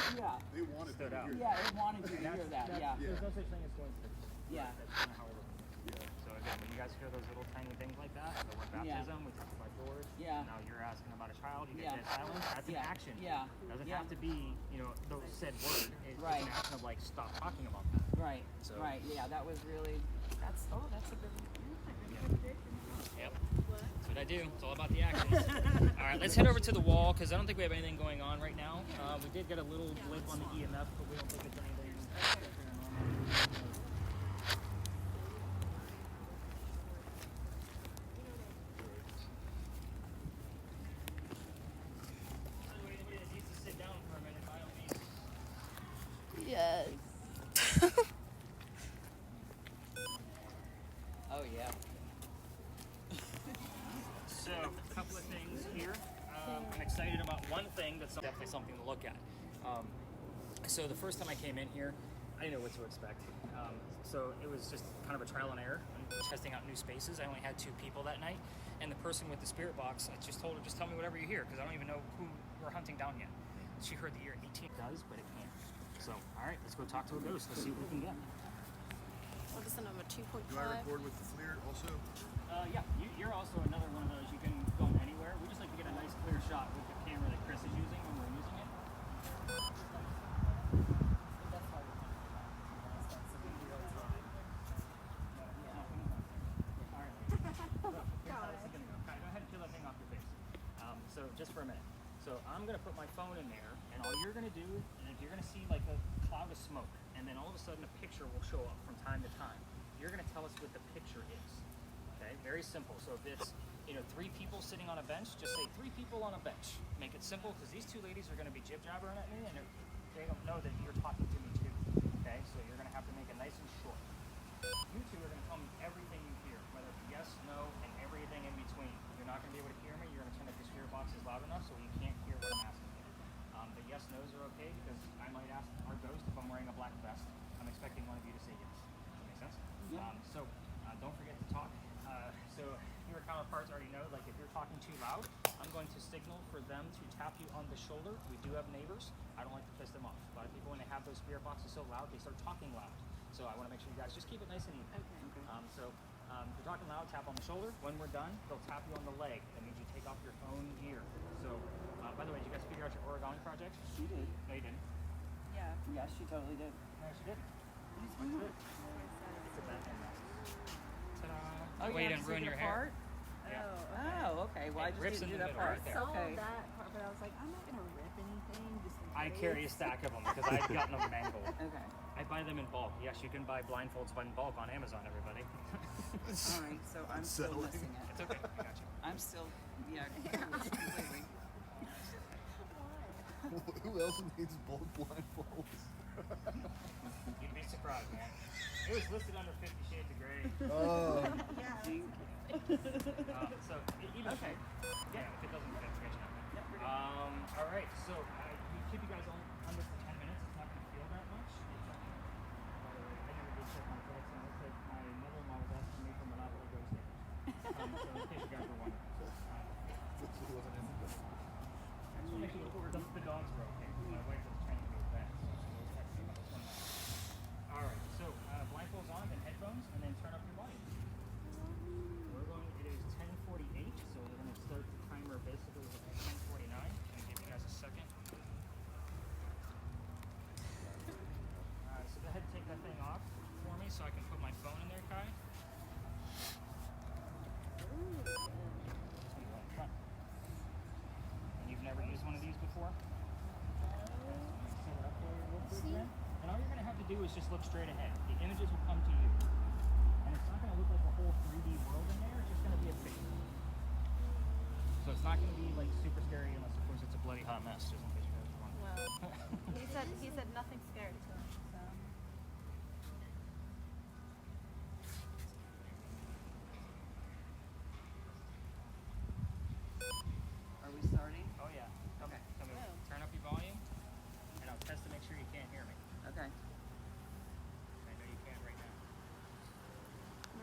They wanted to Stood out. hear Yeah, it wanted you to hear that. Yeah. There's no such thing as coincidence. Yeah. That's kind of how it works. So again, when you guys hear those little tiny things like that, the word Yeah. baptism, we talked about yours. Yeah. Now you're asking about a child, you get Yeah. dead silence. That's Yeah. an action. Yeah. It doesn't Yeah. have to be, those said word. It's Right. an action of like, stop talking about that. Right. So- Right. Yeah. That was really. That's a good. Yep. That's what I do. It's all about the actions. All right, let's head over to the wall because I don't think we have anything going on right now. We did get a little blip on the EMF, but we don't think it's anything paranormal. Anybody that needs to sit down for a minute, by all means. Yes. Oh yeah. So, a couple of things here. I'm excited about one thing that's definitely something to look at. So the first time I came in here, I didn't know what to expect. So it was just kind of a trial and error, testing out new spaces. I only had 2 people that night, and the person with the spirit box, I just told her, just tell me whatever you hear, because I don't even know who we're hunting down yet. She heard the year 18 does, but it can't. So, all right, let's go talk to a ghost. Let's see what we can get. What is the number? 2.5? Do I record with the FLIR also? Yeah, you're also another one of those. You can go anywhere. We just like to get a nice clear shot with the camera that Chris is using when we're using it. Go ahead and peel that thing off your face. So just for a minute. So I'm gonna put my phone in there, and all you're gonna do is you're gonna see like a cloud of smoke, and then all of a sudden a picture will show up from time to time. You're gonna tell us what the picture is. Okay, very simple. So if it's 3 people sitting on a bench, just say 3 people on a bench. Make it simple because these 2 ladies are going to be jib-jabbering at me and they don't know that you're talking to me too. Okay, so you're going to have to make it nice and short. You 2 are going to tell me everything you hear, whether it's yes, no, and everything in between. You're not going to be able to hear me. You're going to turn up your spirit boxes loud enough so you can't hear what I'm asking you. The yes, no's are okay because I might ask our ghost if I'm wearing a black vest. I'm expecting one of you to say yes. Does that make sense? Don't forget to talk. So your counterparts already know, like if you're talking too loud, I'm going to signal for them to tap you on the shoulder. We do have neighbors. I don't like to piss them off. A lot of people, when they have those spirit boxes so loud, they start talking loud. So I want to make sure you guys just keep it nice and even. Okay. If you're talking loud, tap on the shoulder. When we're done, they'll tap you on the leg. That means you take off your phone gear. So, by the way, did you guys figure out your origami project? She did. No, you didn't. Yeah. Yes, she totally did. No, she didn't. What's it? It's a Batman mask. Ta-da. Oh, Well, you have didn't to ruin take your it hair. apart? Yeah. Oh, okay. Well, I It just rips didn't in do the that middle part. right there. Saw Okay. that part, but I was like, I'm not gonna rip anything. Just in I case. carry a stack of them because I've gotten them mangled. Okay. I buy them in bulk. Yes, you can buy blindfolds in bulk on Amazon, everybody. All right. So I'm still Unsettling. missing it. It's okay. I got you. I'm still, completely. Who else needs bulk blindfolds? You'd be surprised, man. It was listed under 50 Shades of Grey. Oh. Even Okay. if it doesn't fit, forget you know. Yep, we're good. All right. So we keep you guys under for 10 minutes. It's not going to feel that much. By the way, I never did check my credits, and I said my mother-in-law was asking me for Monopoly Go stickers. So in case you guys were wondering. This wasn't in the I just want to make sure the dogs were okay. My wife was trying to go back, so she was texting about this one now. All right. So blindfolds on, then headphones, and then turn up your volume. We're going. It is 10:48, so we're going to start the timer basically at 10:49. Can I give you guys a second? So go ahead and take that thing off for me, so I can put my phone in there, Kai. And you've never used one of these before? Set it up for you real quick, then. And all you're going to have to do is just look straight ahead. The images will come to you. And it's not going to look like a whole 3D world in there. It's just going to be a picture. So it's not going to be like super scary unless, of course, it's a bloody hot mess, just in case you guys are wondering. Well, he said nothing scary to him. So. Are we starting? Oh, yeah. Okay. Come here. Turn up your volume, and I'll test to make sure you can't hear me. Okay. I know you can right now.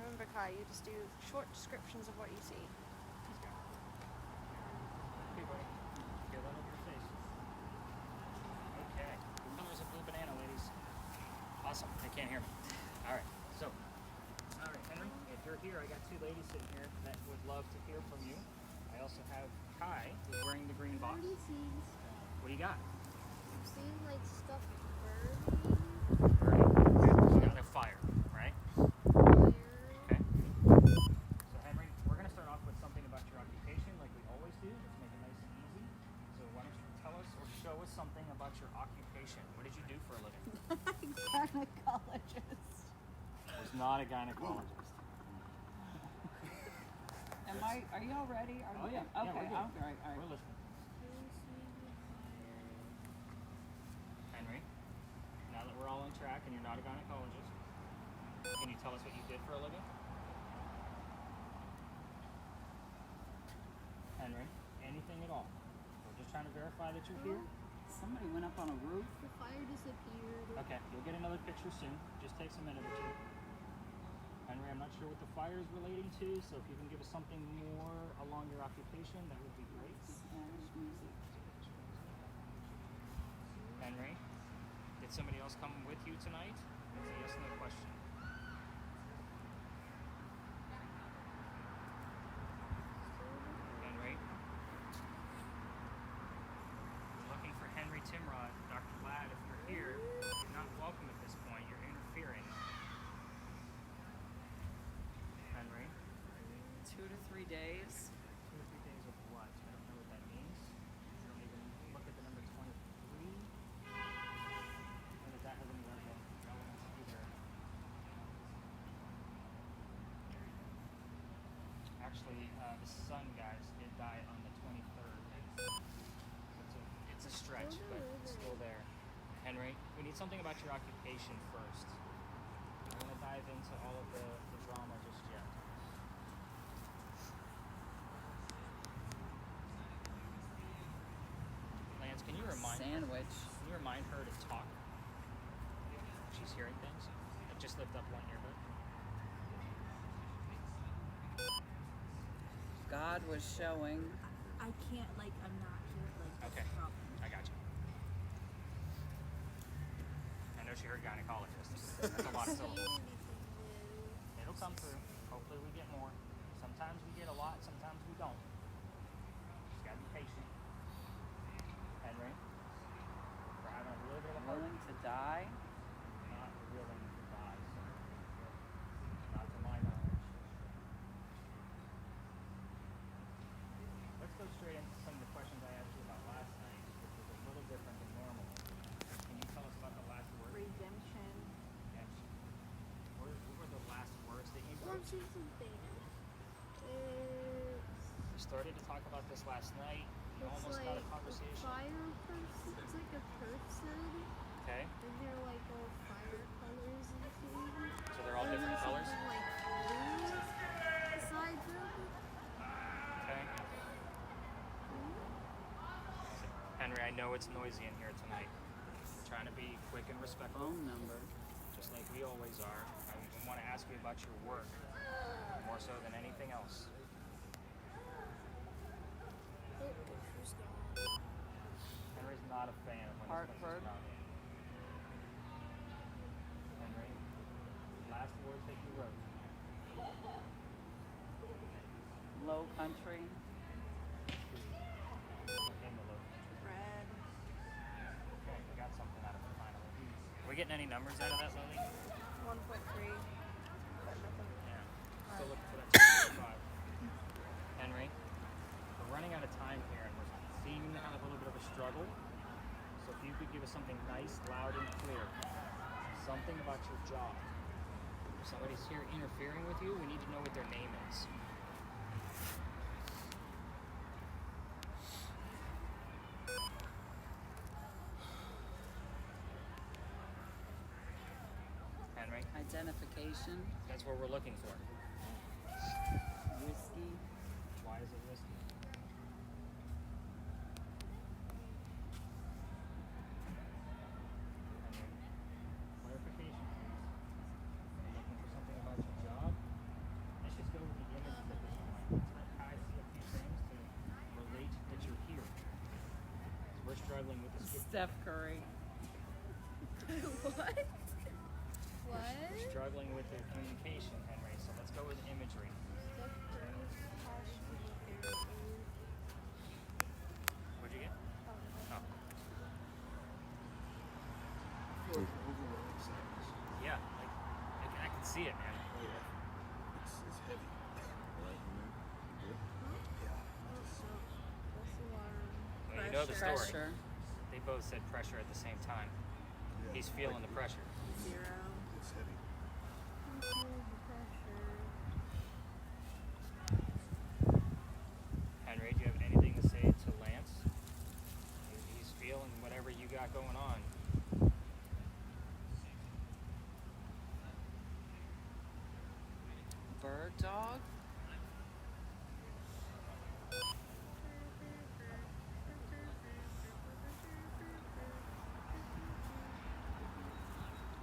Remember, Kai, you just do short descriptions of what you see. He's got it. Okay, buddy. Feel that over your face. Okay. The colors of blue banana, ladies. Awesome. They can't hear me. All right. So, all right, Henry, if you're here, I got 2 ladies sitting here that would love to hear from you. I also have Kai, who's wearing the green box. Already seen, What do you got? I'm seeing like stuff burning, You got a fire, right? fire. Okay. So Henry, we're going to start off with something about your occupation, like we always do. Let's make it nice and easy. So why don't you tell us or show us something about your occupation? What did you do for a living? Gynecologist. Was not a gynecologist. Are you all ready? Oh, yeah. Okay. Yeah, we're good. All right. We're listening. Henry, now that we're all on track and you're not a gynecologist, can you tell us what you did for a living? Henry, anything at all? We're just trying to verify that you're here. Somebody went up on a roof. The fire disappeared. Okay, you'll get another picture soon. Just takes a minute or 2. Henry, I'm not sure what the fire is relating to, so if you can give us something more along your occupation, that would be great. Spanish music. Henry, did somebody else come with you tonight? It's a yes or no question. Henry? We're looking for Henry Timrod. Dr. Ladd, if you're here, you're not welcome at this point. You're interfering. Henry? 2 to 3 days. 2 or 3 days of what? I don't know what that means. You don't even look at the number 23. And that has any relevance French, but it's still there. Henry, we need something about your occupation first. I don't want to dive into all of the drama just yet. Lance, can you remind her to talk? She's hearing things. Like just lift up one earbud. God was showing. I can't, like, I'm not here, like, that's Okay, the problem. I got you. I know she heard gynecologist. That's a lot of syllables. It'll come through. Hopefully we get more. Sometimes we get a lot, sometimes we don't. Just gotta be patient. Henry, we're having a little bit of a hard Willing to die? not willing to die, sir. Not to my knowledge. Let's go straight into some of the questions I asked you about last night, which was a little different than normal. Can you tell us about the last word? Redemption. Yes. What were the last words that you One wrote? season thing. We started to talk about this last night. You It's almost like got a conversation. a fire person. It's like a person, Okay. and they're like all fire colors and things. So they're all And different there's colors? something like blue beside them. Okay. Henry, I know it's noisy in here tonight. We're trying to be quick and respectful, Phone number. just like we always are. I want to ask you about your work, more so than anything else. Oh, picture's gone. Henry's not a fan of when his place Hartford. is gone. Henry, last words that you wrote. Low country. In the low country. Red. Okay, we got something out of it finally. Are we getting any numbers out of that, Lily? 1.3. But nothing. Yeah. Still looking for that 2.5. Henry, we're running out of time here and we're seeming to have a little bit of a struggle. So if you could give us something nice, loud, and clear. Something about your job. If somebody's here interfering with you, we need to know what their name is. Henry, Identification. that's what we're looking for. Whiskey. Why is it whiskey? Henry, clarification, please. You're looking for something about your job? Let's just go with the image at this point. Let's let Kai see a few things to relate that you're here. 'Cause we're struggling with this. Steph Curry. What? We're struggling with the communication, Henry. So let's go with imagery. What'd you get? Oh. Yeah, like, I can see it, man. It's heavy. Right? Well, you know the story. Pressure. They both said pressure at the same time. Yeah. He's feeling the pressure. 0. It's heavy. Henry, do you have anything to say to Lance? He's feeling whatever you got going on. Bird dog.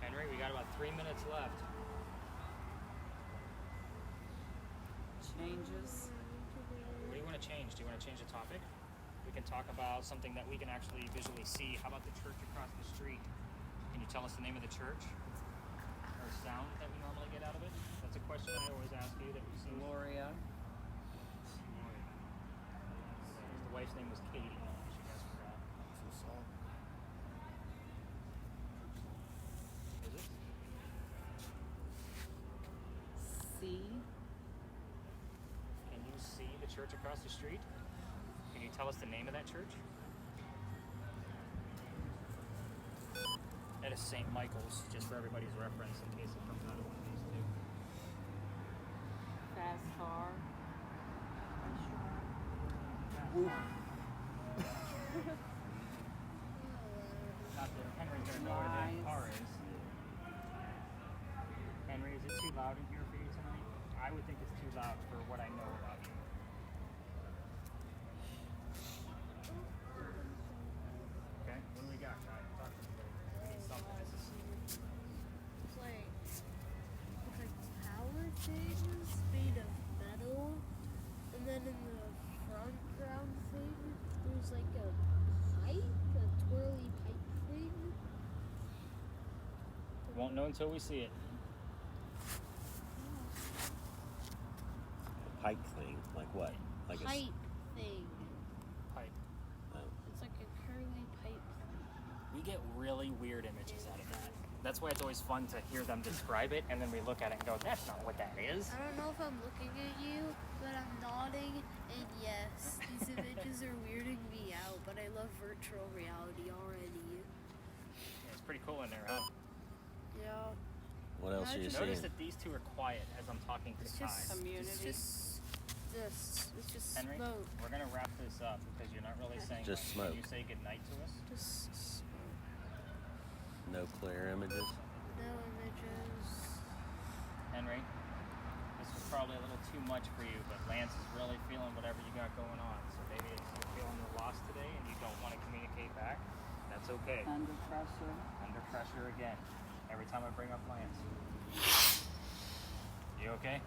Henry, we got about 3 minutes left. Changes. What do you want to change? Do you want to change the topic? We can talk about something that we can actually visually see. How about the church across the street? Can you tell us the name of the church? Or sound that we normally get out of it? That's a question I always ask you that we see. Gloria. The wife's name was Katie. In case you guys forgot. It's a song. Is it? C. Can you see the church across the street? Can you tell us the name of that church? That is St. Michael's, just for everybody's reference in case it comes out of one of these two. Fast car. to know where the Nice. car is. Henry, is it too loud in here for you tonight? I would think it's too loud for what I know about you. Okay, what do we got, Kai? Talk to me. We need something. This is It's like tower things made of metal, and then in the front ground thing, there's like a pipe, a twirly pipe thing. won't know until we see it. A pike thing, like what? Like Pipe thing. Pipe. It's like a curly pipe thing. We get really weird images out of that. That's why it's always fun to hear them describe it, and then we look at it and go, that's not what that is. I don't know if I'm looking at you, but I'm nodding, and yes, these images are weirding me out, but I love virtual reality already. It's pretty cool in there, huh? Yeah. What else are you Notice seeing? that these two are quiet as I'm talking to It's Kai. just, Community. it's just this. It's just Henry, smoke. we're gonna wrap this up because you're not really saying Just much. smoke. Can you say goodnight to us? Just smoke. No clear images? No images. Henry, this was probably a little too much for you, but Lance is really feeling whatever you got going on. So maybe if you're feeling the loss today and you don't want to communicate back, that's okay. Under pressure. Under pressure again. Every time I bring up Lance. You okay?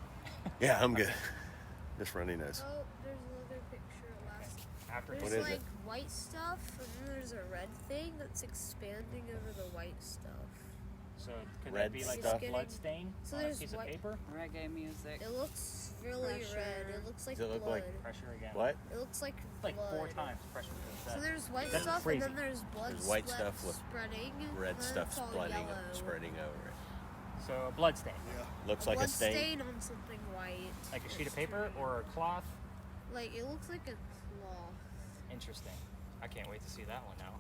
Yeah, I'm good. Just runny nose. Oh, there's another picture last. After There's What is like it? white stuff, and then there's a red thing that's expanding over the white stuff. So could Red that be like stuff? a blood stain So on a there's piece of white- paper? Reggae music. It looks really Pressure. red. It looks like Does it look blood. like- Pressure again. What? It looks like Like blood. 4 times pressure. So there's white That's stuff, crazy. and then there's blood There's white spread- stuff with spreading. and Red then stuff it's all spreading, yellow. spreading over it. So a blood stain. Looks A like blood a stain. on something white. Like a sheet of It's paper turning- or a cloth. Like it looks like a cloth. Interesting. I can't wait to see that one now.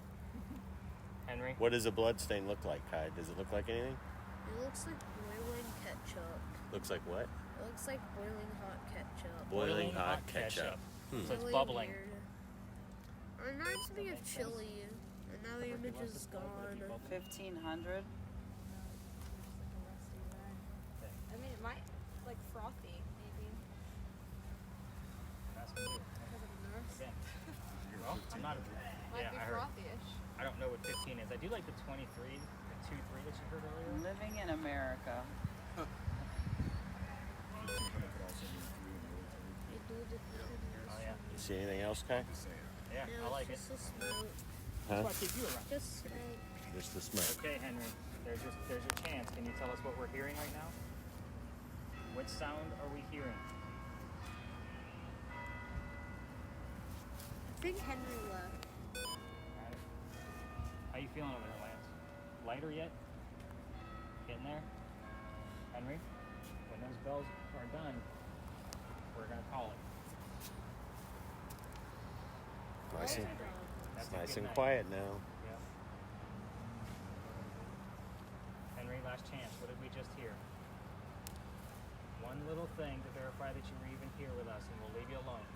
Henry? What does a blood stain look like, Kai? Does it look like anything? It looks like boiling ketchup. Looks like what? It looks like boiling hot ketchup. Boiling hot ketchup. So it's Really bubbling. weird. It reminds me of chili, and now the image is gone. 1500. I mean, it might like frothy, maybe. That's me. Because of the nurse. Again. Well, I'm not. Might Yeah, be I heard. frothy-ish. I don't know what 15 is. I do like the 23, the 2-3 that you heard earlier. Living in America. They do the Oh yeah, You see anything else, Kai? yeah, I like it. Just the smoke. That's why I keep you around. Just smoke. Just the smoke. Okay, Henry. There's your chance. Can you tell us what we're hearing right now? What sound are we hearing? I think Henry left. Alright. How you feeling over there, Lance? Lighter yet? Getting there? Henry? When those bells are done, we're gonna call it. Nice and, That's a nice good and night. quiet now. Yep. Henry, last chance. What did we just hear? One little thing to verify that you were even here with us, and we'll leave you alone.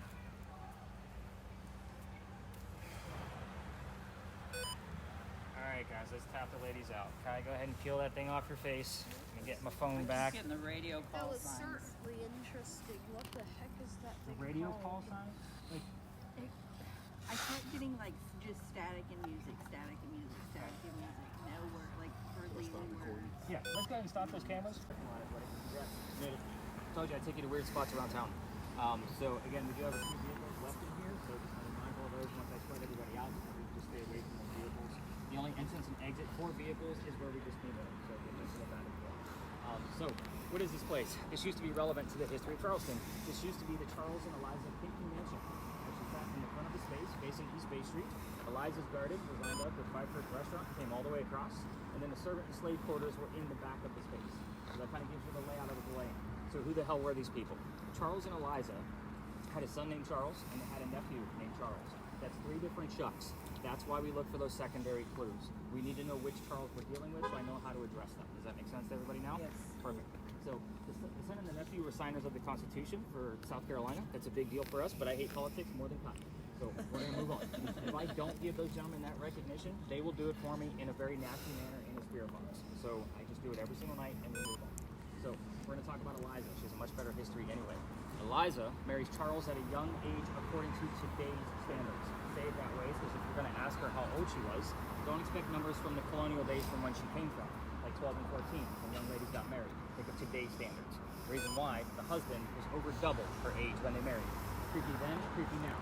Alright, guys, let's tap the ladies out. Kai, go ahead and peel that thing off your face. Let me get my phone I'm back. just getting the radio That call was signs. certainly interesting. What the heck is that The thing radio called? call sign? Like, I kept getting like just static and music, static and music, static and music. No word, like hardly any words. yeah, let's go ahead and stop those cameras. Told you I'd take you to weird spots around town. So again, we do have a few vehicles left in here, so just be mindful of those once I spread everybody out. We just stay away from those vehicles. The only entrance and exit for vehicles is where we just need them, so get this to the back as well. So, what is this place? This used to be relevant to the history of Charleston. This used to be the Charles and Eliza Pinckney Mansion, which is in the front of the space, facing East Bay Street. Eliza's garden was lined up with Five First Restaurant, came all the way across, and then the servant and slave quarters were in the back of the space. So that kind of gives you the layout of the land. So who the hell were these people? Charles and Eliza had a son named Charles, and they had a nephew named Charles. That's 3 different Chucks. That's why we look for those secondary clues. We need to know which Charles we're dealing with, so I know how to address them. Does that make sense to everybody now? Yes. Perfect. So the son and the nephew were signers of the Constitution for South Carolina. That's a big deal for us, but I hate politics more than cotton. So we're going to move on. If I don't give those gentlemen that recognition, they will do it for me in a very nasty manner in a spirit box. So I just do it every single night and we move on. So we're going to talk about Eliza. She has a much better history anyway. Eliza marries Charles at a young age according to today's standards. Say it that way because if you're going to ask her how old she was, don't expect numbers from the colonial days from when she came from, like 12 and 14 when young ladies got married. Think of today's standards. The reason why, the husband was over double her age when they married. Creepy then, creepy now.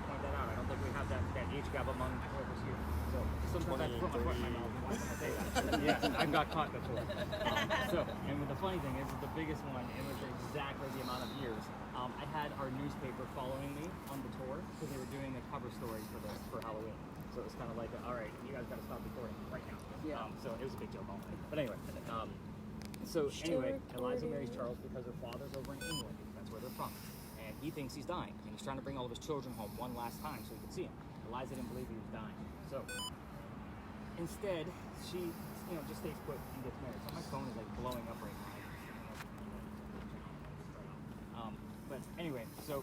Point that out. I don't think we have that age gap among whoever's here. So sometimes I put my foot in my mouth and why can't I say that? Yeah, I've got caught before. And the funny thing is, the biggest one, it was exactly the amount of years. I had our newspaper following me on the tour because they were doing a cover story for this for Halloween. So it was kind of like, all right, you guys got to stop recording right now. Yeah. So it was a big joke all night. But anyway, Eliza marries Charles because her father's over in England. That's where they're from. And he thinks he's dying, and he's trying to bring all of his children home one last time so he could see him. Eliza didn't believe he was dying. So instead, she just stays put and gets married. So my phone is like blowing up right now. But anyway, so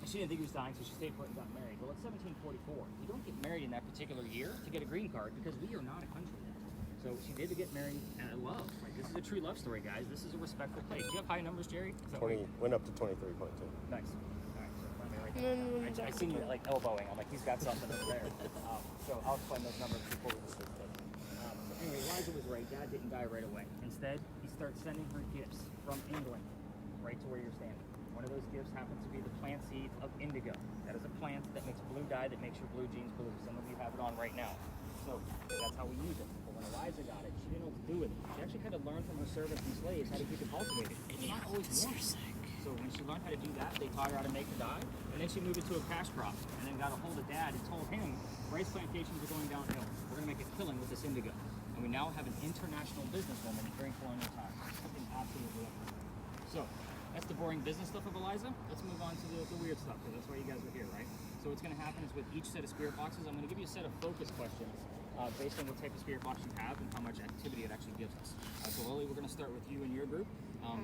she didn't think he was dying, so she stayed put and got married. Well, it's 1744. You don't get married in that particular year to get a green card because we are not a country yet. So she did get married and I love. Like, this is a true love story, guys. This is a respectful place. Do you have high numbers, Jerry? 20 went up to 23.2. Nice. All right, so let me write that down. I seen you like elbowing. I'm like, he's got something over there. So I'll explain those numbers before we discuss it. So anyway, Eliza was right. Dad didn't die right away. Instead, he starts sending her gifts from England right to where you're standing. One of those gifts happens to be the plant seeds of indigo. That is a plant that makes blue dye that makes your blue jeans blue. Some of you have it on right now. So that's how we use it. But when Eliza got it, she didn't know what to do with it. She actually had to learn from her servants and slaves how to keep it cultivated. It's not always warm. So when she learned how to do that, they taught her how to make the dye. And then she moved it to a cash crop. And then got a hold of Dad and told him, rice plantations are going downhill. We're going to make a killing with this indigo. And we now have an international businesswoman during colonial times. Something absolutely amazing. So that's the boring business stuff of Eliza. Let's move on to the weird stuff, because that's why you guys are here, right? So what's going to happen is with each set of spirit boxes, I'm going to give you a set of focus questions based on what type of spirit box you have and how much activity it actually gives us. So Lily, we're going to start with you and your group.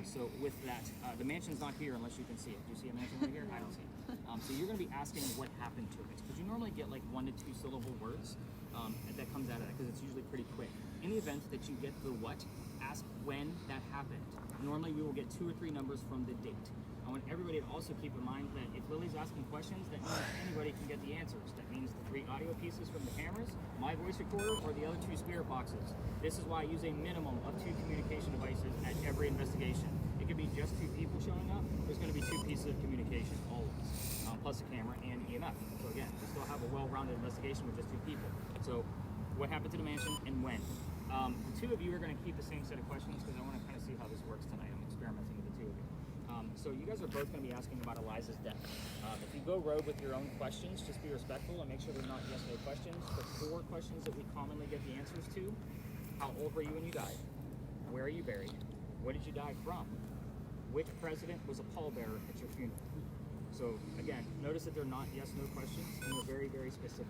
So with that, the mansion's not here unless you can see it. Do you see a mansion right here? I don't see it. So you're going to be asking what happened to it. Because you normally get like 1 to 2 syllable words that comes out of that, because it's usually pretty quick. In the event that you get the what, ask when that happened. Normally we will get 2 or 3 numbers from the date. I want everybody to also keep in mind that if Lily's asking questions, that means anybody can get the answers. That means the 3 audio pieces from the cameras, my voice recorder, or the other 2 spirit boxes. This is why I use a minimum of 2 communication devices at every investigation. It could be just 2 people showing up. There's going to be 2 pieces of communication always, plus a camera and EMF. So again, we still have a well-rounded investigation with just 2 people. So what happened to the mansion and when? The 2 of you are going to keep the same set of questions because I want to kind of see how this works tonight. I'm experimenting with the 2 of you. So you guys are both going to be asking about Eliza's death. If you go rogue with your own questions, just be respectful and make sure they're not yes/no questions. The 4 questions that we commonly get the answers to: how old were you when you died? Where are you buried? What did you die from? Which president was a pallbearer at your funeral? So again, notice that they're not yes/no questions, and they're very, very specific.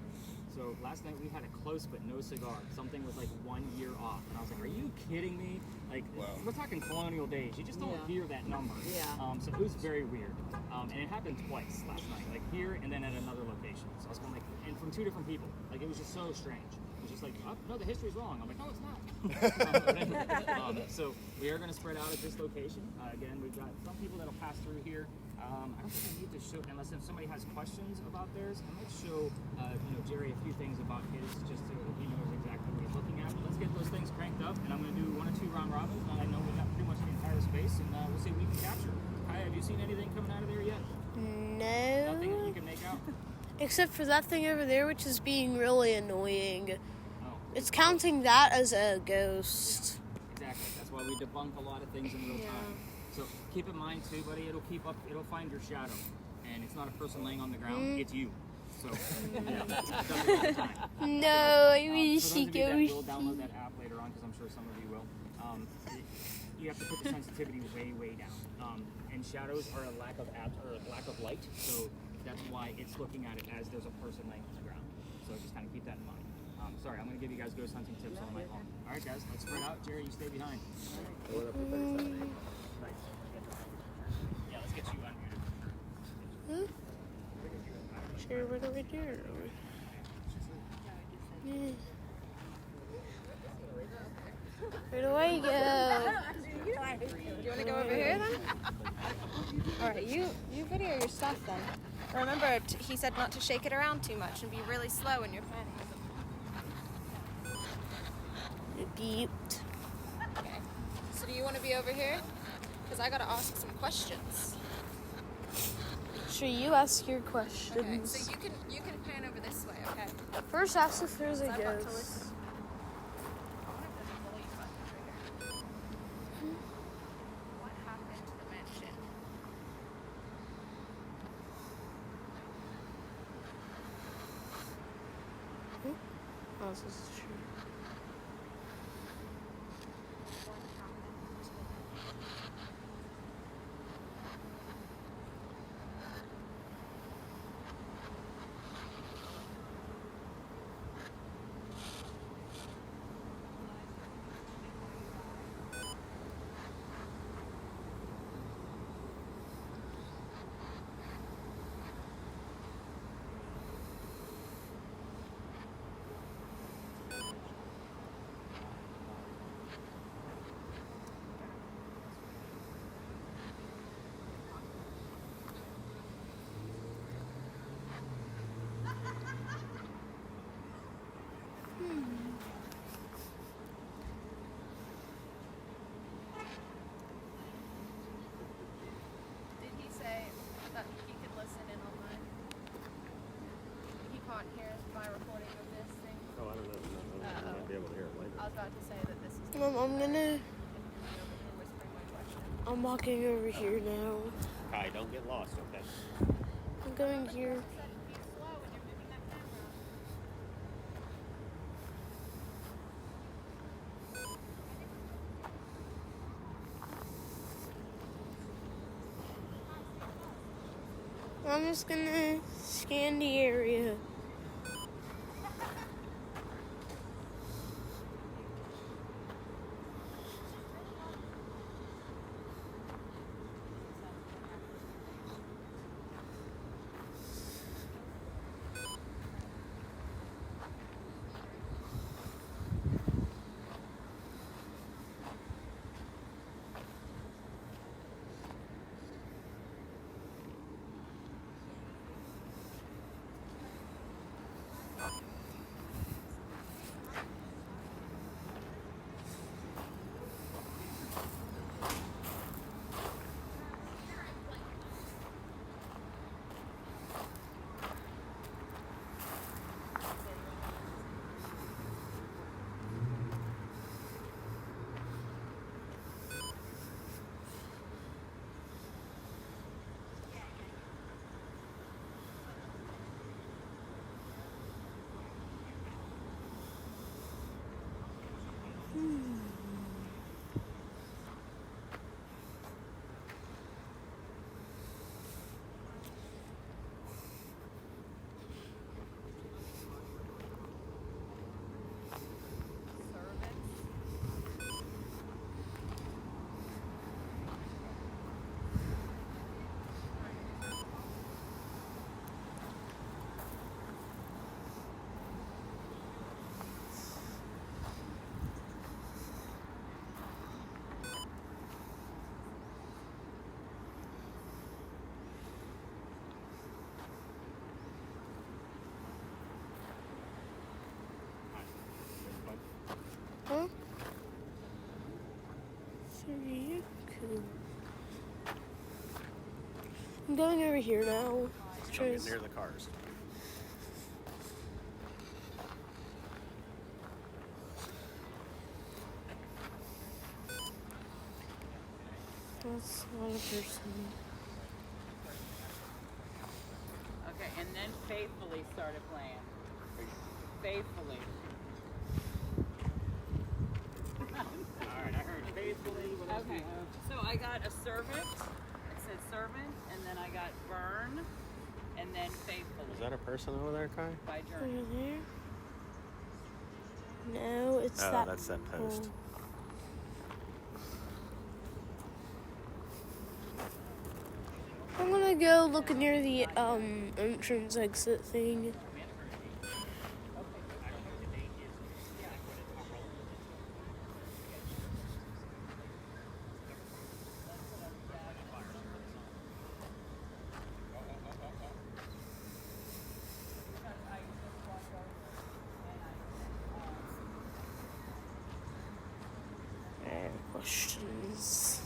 So last night we had a close but no cigar. Something was like 1 year off, and I was like, "Are you kidding me?" Like, we're talking colonial days. You just don't hear that number. Yeah. So it was very weird, and it happened twice last night, like here and then at another location. So I was kind of like, and from 2 different people. Like, it was just so strange. It was just like, oh, no, the history's wrong. I'm like, no, it's not. So we are going to spread out at this location. Again, we've got some people that'll pass through here. I don't think I need to show, unless if somebody has questions about theirs, I might show Jerry a few things about his, just so he knows exactly what he's looking at. But let's get those things cranked up, and I'm going to do 1 or 2 round robins. And I know we got pretty much the entire space, and we'll see what we can capture. Kai, have you seen anything coming out of there yet? No. Nothing that you can make out? Except for that thing over there, which is being really annoying. Oh. It's counting that as a ghost. Exactly. That's why we debunk a lot of things in real time. So keep in mind too, buddy, it'll find your shadow. And it's not a person laying on the ground, it's you. So yeah, it does it all the time. No, I mean For she those of you that goes. will download that app later on, because I'm sure some of you will. You have to put the sensitivity way, way down. And shadows are a lack of light, so that's why it's looking at it as there's a person laying on the ground. So just kind of keep that in mind. Sorry, I'm going to give you guys ghost hunting tips on my own. All right, guys, let's spread out. Jerry, you stay behind. Going up to 37.8. Nice. right there. Yeah. Where'd away go? Do you want to go over here then? All right, you video your stuff then. Remember, he said not to shake it around too much and be really slow in your planning. Cute. Okay. So do you want to be over here? Because I gotta ask some questions. Sure, you ask your Okay. questions. So you can pan over this way. Okay. First, ask if there's a I've got to ghost. listen. What happened to the mansion? Oh, this is true. Did he say that he could listen in on mine? He can't hear my recording of this thing. Oh, I don't know. I might be able to hear it later. I was about to say that this is I'm gonna. whispering my question. I'm walking over here now. Kai, don't get lost, okay? I'm going here. I'm just gonna scan the area. Huh? Three. Cool. I'm going over here now. Don't get Try- near the cars. That's not a person. Okay, and then Faithfully started playing. Faithfully. Alright, I heard faithfully. What else do you Okay, have? so I got a servant. It said servant, and then I got burn, and then faithfully Is that a person over there, Kai? by Journey. Over there? No, it's Oh, that. that's that post. pole. I'm gonna go look near the entrance exit thing. Questions.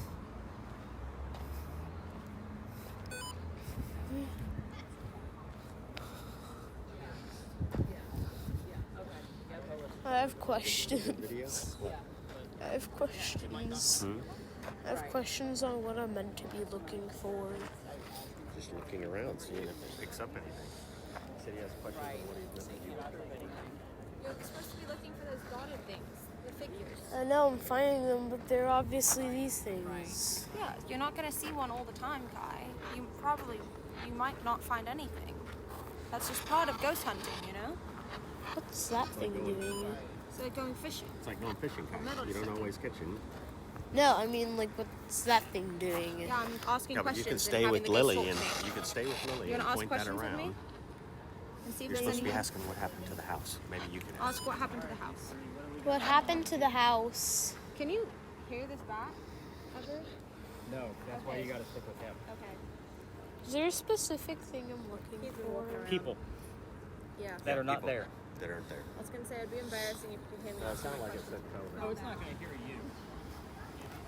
I have questions. Video? What? I have questions. I have questions on what I'm meant to be looking for. Just looking around, seeing if he picks up anything. He said he has questions on what he's meant to do. You're supposed to be looking for those dotted things, the figures. I know I'm finding them, but they're obviously these things. Yeah, you're not gonna see one all the time, Kai. You might not find anything. That's just part of ghost hunting, you know? What's that thing doing? It's like going fishing. It's like going fishing, Kai. You don't always catch him. No, I mean, like, what's that thing doing? Yeah, I'm asking Yeah, but questions. you can and stay having with the ghost Lily, talk and to me. you can stay with Lily You and wanna ask point that questions with around. me? And see if You're there's supposed to be anything. asking what happened to the house. Maybe you can ask. Ask what happened to the house. What happened to the house? Can you hear this back? Ever? No, that's why you gotta stick with him. Okay. Is there a specific thing I'm looking for? People Yeah. that are not People there. that aren't there. I was gonna say it'd be embarrassing if you could hear me. It sounded like it said No, it's not gonna hear you.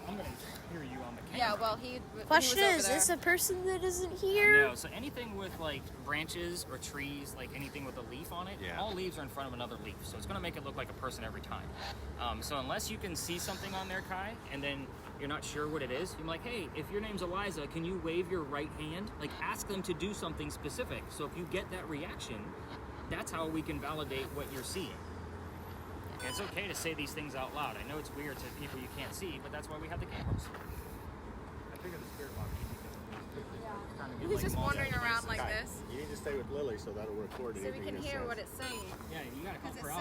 I'm gonna hear you on the camera. Yeah, well, he Question was over is there. this a person that isn't here? No, so anything with like branches or trees, like anything with a leaf on it, Yeah. all leaves are in front of another leaf. So it's gonna make it look like a person every time. So unless you can see something on there, Kai, and then you're not sure what it is, you're like, hey, if your name's Eliza, can you wave your right hand? Like ask them to do something specific. So if you get that reaction, that's how we can validate what you're seeing. And it's okay to say these things out loud. I know it's weird to people you can't see, but that's why we have the cameras. I figured the spirit box He was just wandering around like Kai, this, you need to stay with Lily so that'll record so we anything can that hear says. what it's saying. Yeah, you gotta Because help it her out.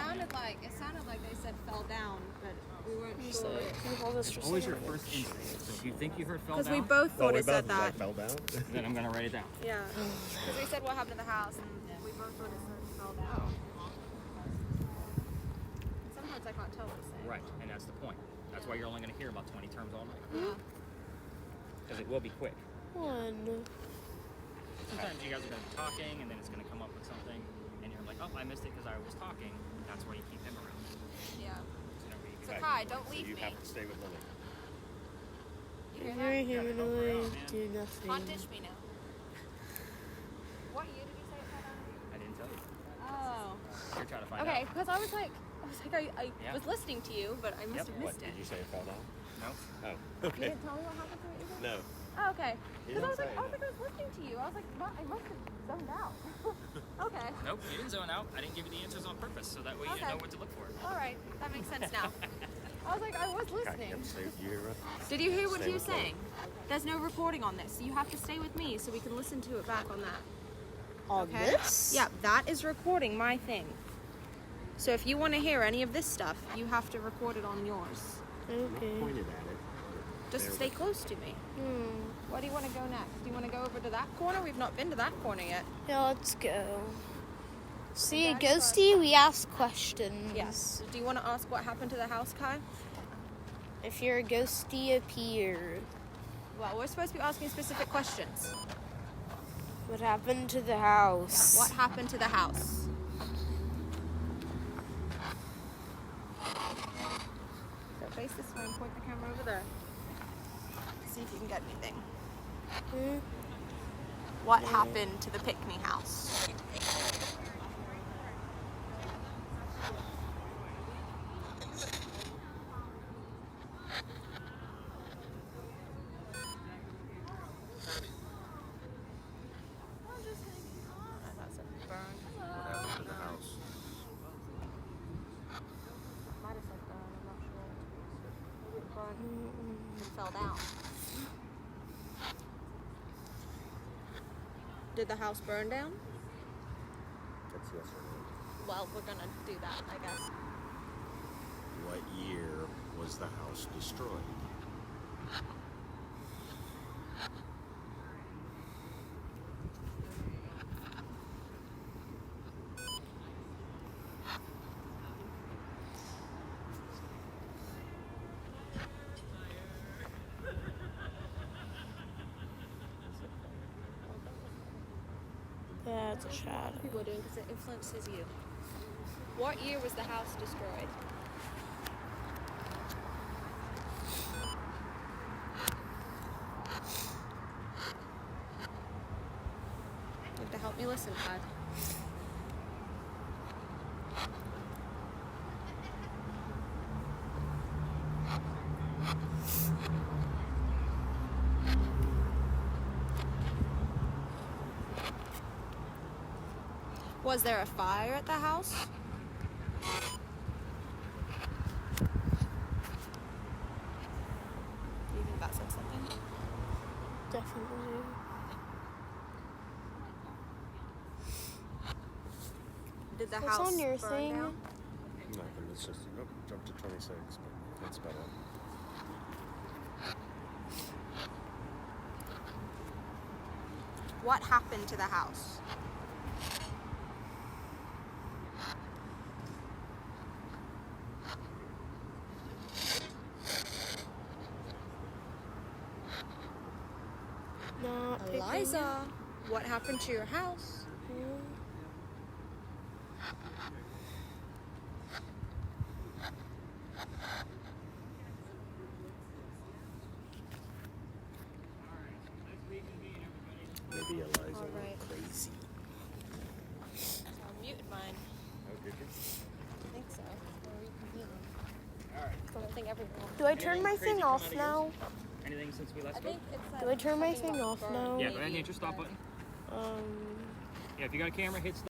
sounded like they said fell down, but we weren't So, sure. can you hold this for a Always your second? first instinct. So if you think you heard fell Because down, we both Well, thought we it said both that. fell down. then I'm gonna write it down. Yeah. Because we said what happened to the house, and we both thought it said fell down. Sometimes I can't tell what it's saying. Right, and that's the point. That's why you're only gonna hear about 20 terms all night. Yeah. Because it will be quick. One. Sometimes you guys are gonna be talking, and then it's gonna come up with something, and you're like, oh, I missed it because I was talking. That's why you keep him around. Yeah. So that way you So can- Kai, don't So leave you me. have to stay with Lily. You If hear you're that? humanoid, do Can't nothing. ditch me now. What year did you say it fell down? I didn't tell you. Oh. You're trying to find Okay, out. because I was like, I Yeah. was listening to you, but I must have What, missed did it. you say it fell down? No? Oh, You okay. didn't tell me what happened to it either? No. Oh, okay. You Because I was didn't like, say I was listening to you. I was like, well, I must have zoned out. Okay. Nope, you didn't zone out. I didn't give you the answers on purpose, so that way you Okay. know what to look for. All right. That makes sense now. I was like, I was Kai, you listening. have to stay with you. Did you hear what Stay he was with Lily. saying? There's no recording on this. You have to stay with me so we can listen to it back on that. On Okay? this? Yeah, that is recording my thing. So if you want to hear any of this stuff, you have to record it on yours. Okay. Pointed at it. Just There. stay close to me. Where do you want to go next? Do you want to go over to that corner? We've not been to that corner yet. Yeah, let's go. See a Daddy bug. ghosty, we ask questions. Yes. Do you want to ask what happened to the house, Kai? If you're a ghosty, appear. Well, we're supposed to be asking specific questions. What happened to the house? What happened to the house? So face this way and point the camera over there. See if you can get anything. Hmm? What happened to the pick-me house? That's a burn. What happened to the house? Might have said burn, I'm not sure. Maybe it burned and fell down. Did the house burn down? That's yes or no. Well, we're gonna do that, I guess. What year was the house destroyed? Yeah, it's a shadow. People are doing because it influences you. What year was the house destroyed? You have to help me listen, Todd. Was there a fire at the house? Do you think that said something? Definitely. Did the What's house on your burn thing? down? Nothing. It's just jump to 26, but that's about it. What happened to the house? Not picking Eliza, what happened to your house? it. Maybe Eliza All went right. crazy. I muted mine. Oh, did you? I think so. I think everyone. Do I turn my Crazy thing come off out of now? yours? Anything since we last spoke? Do I turn my thing off now? Yeah, go ahead and hit your stop button. Um. Yeah, if you got a camera, hit stop.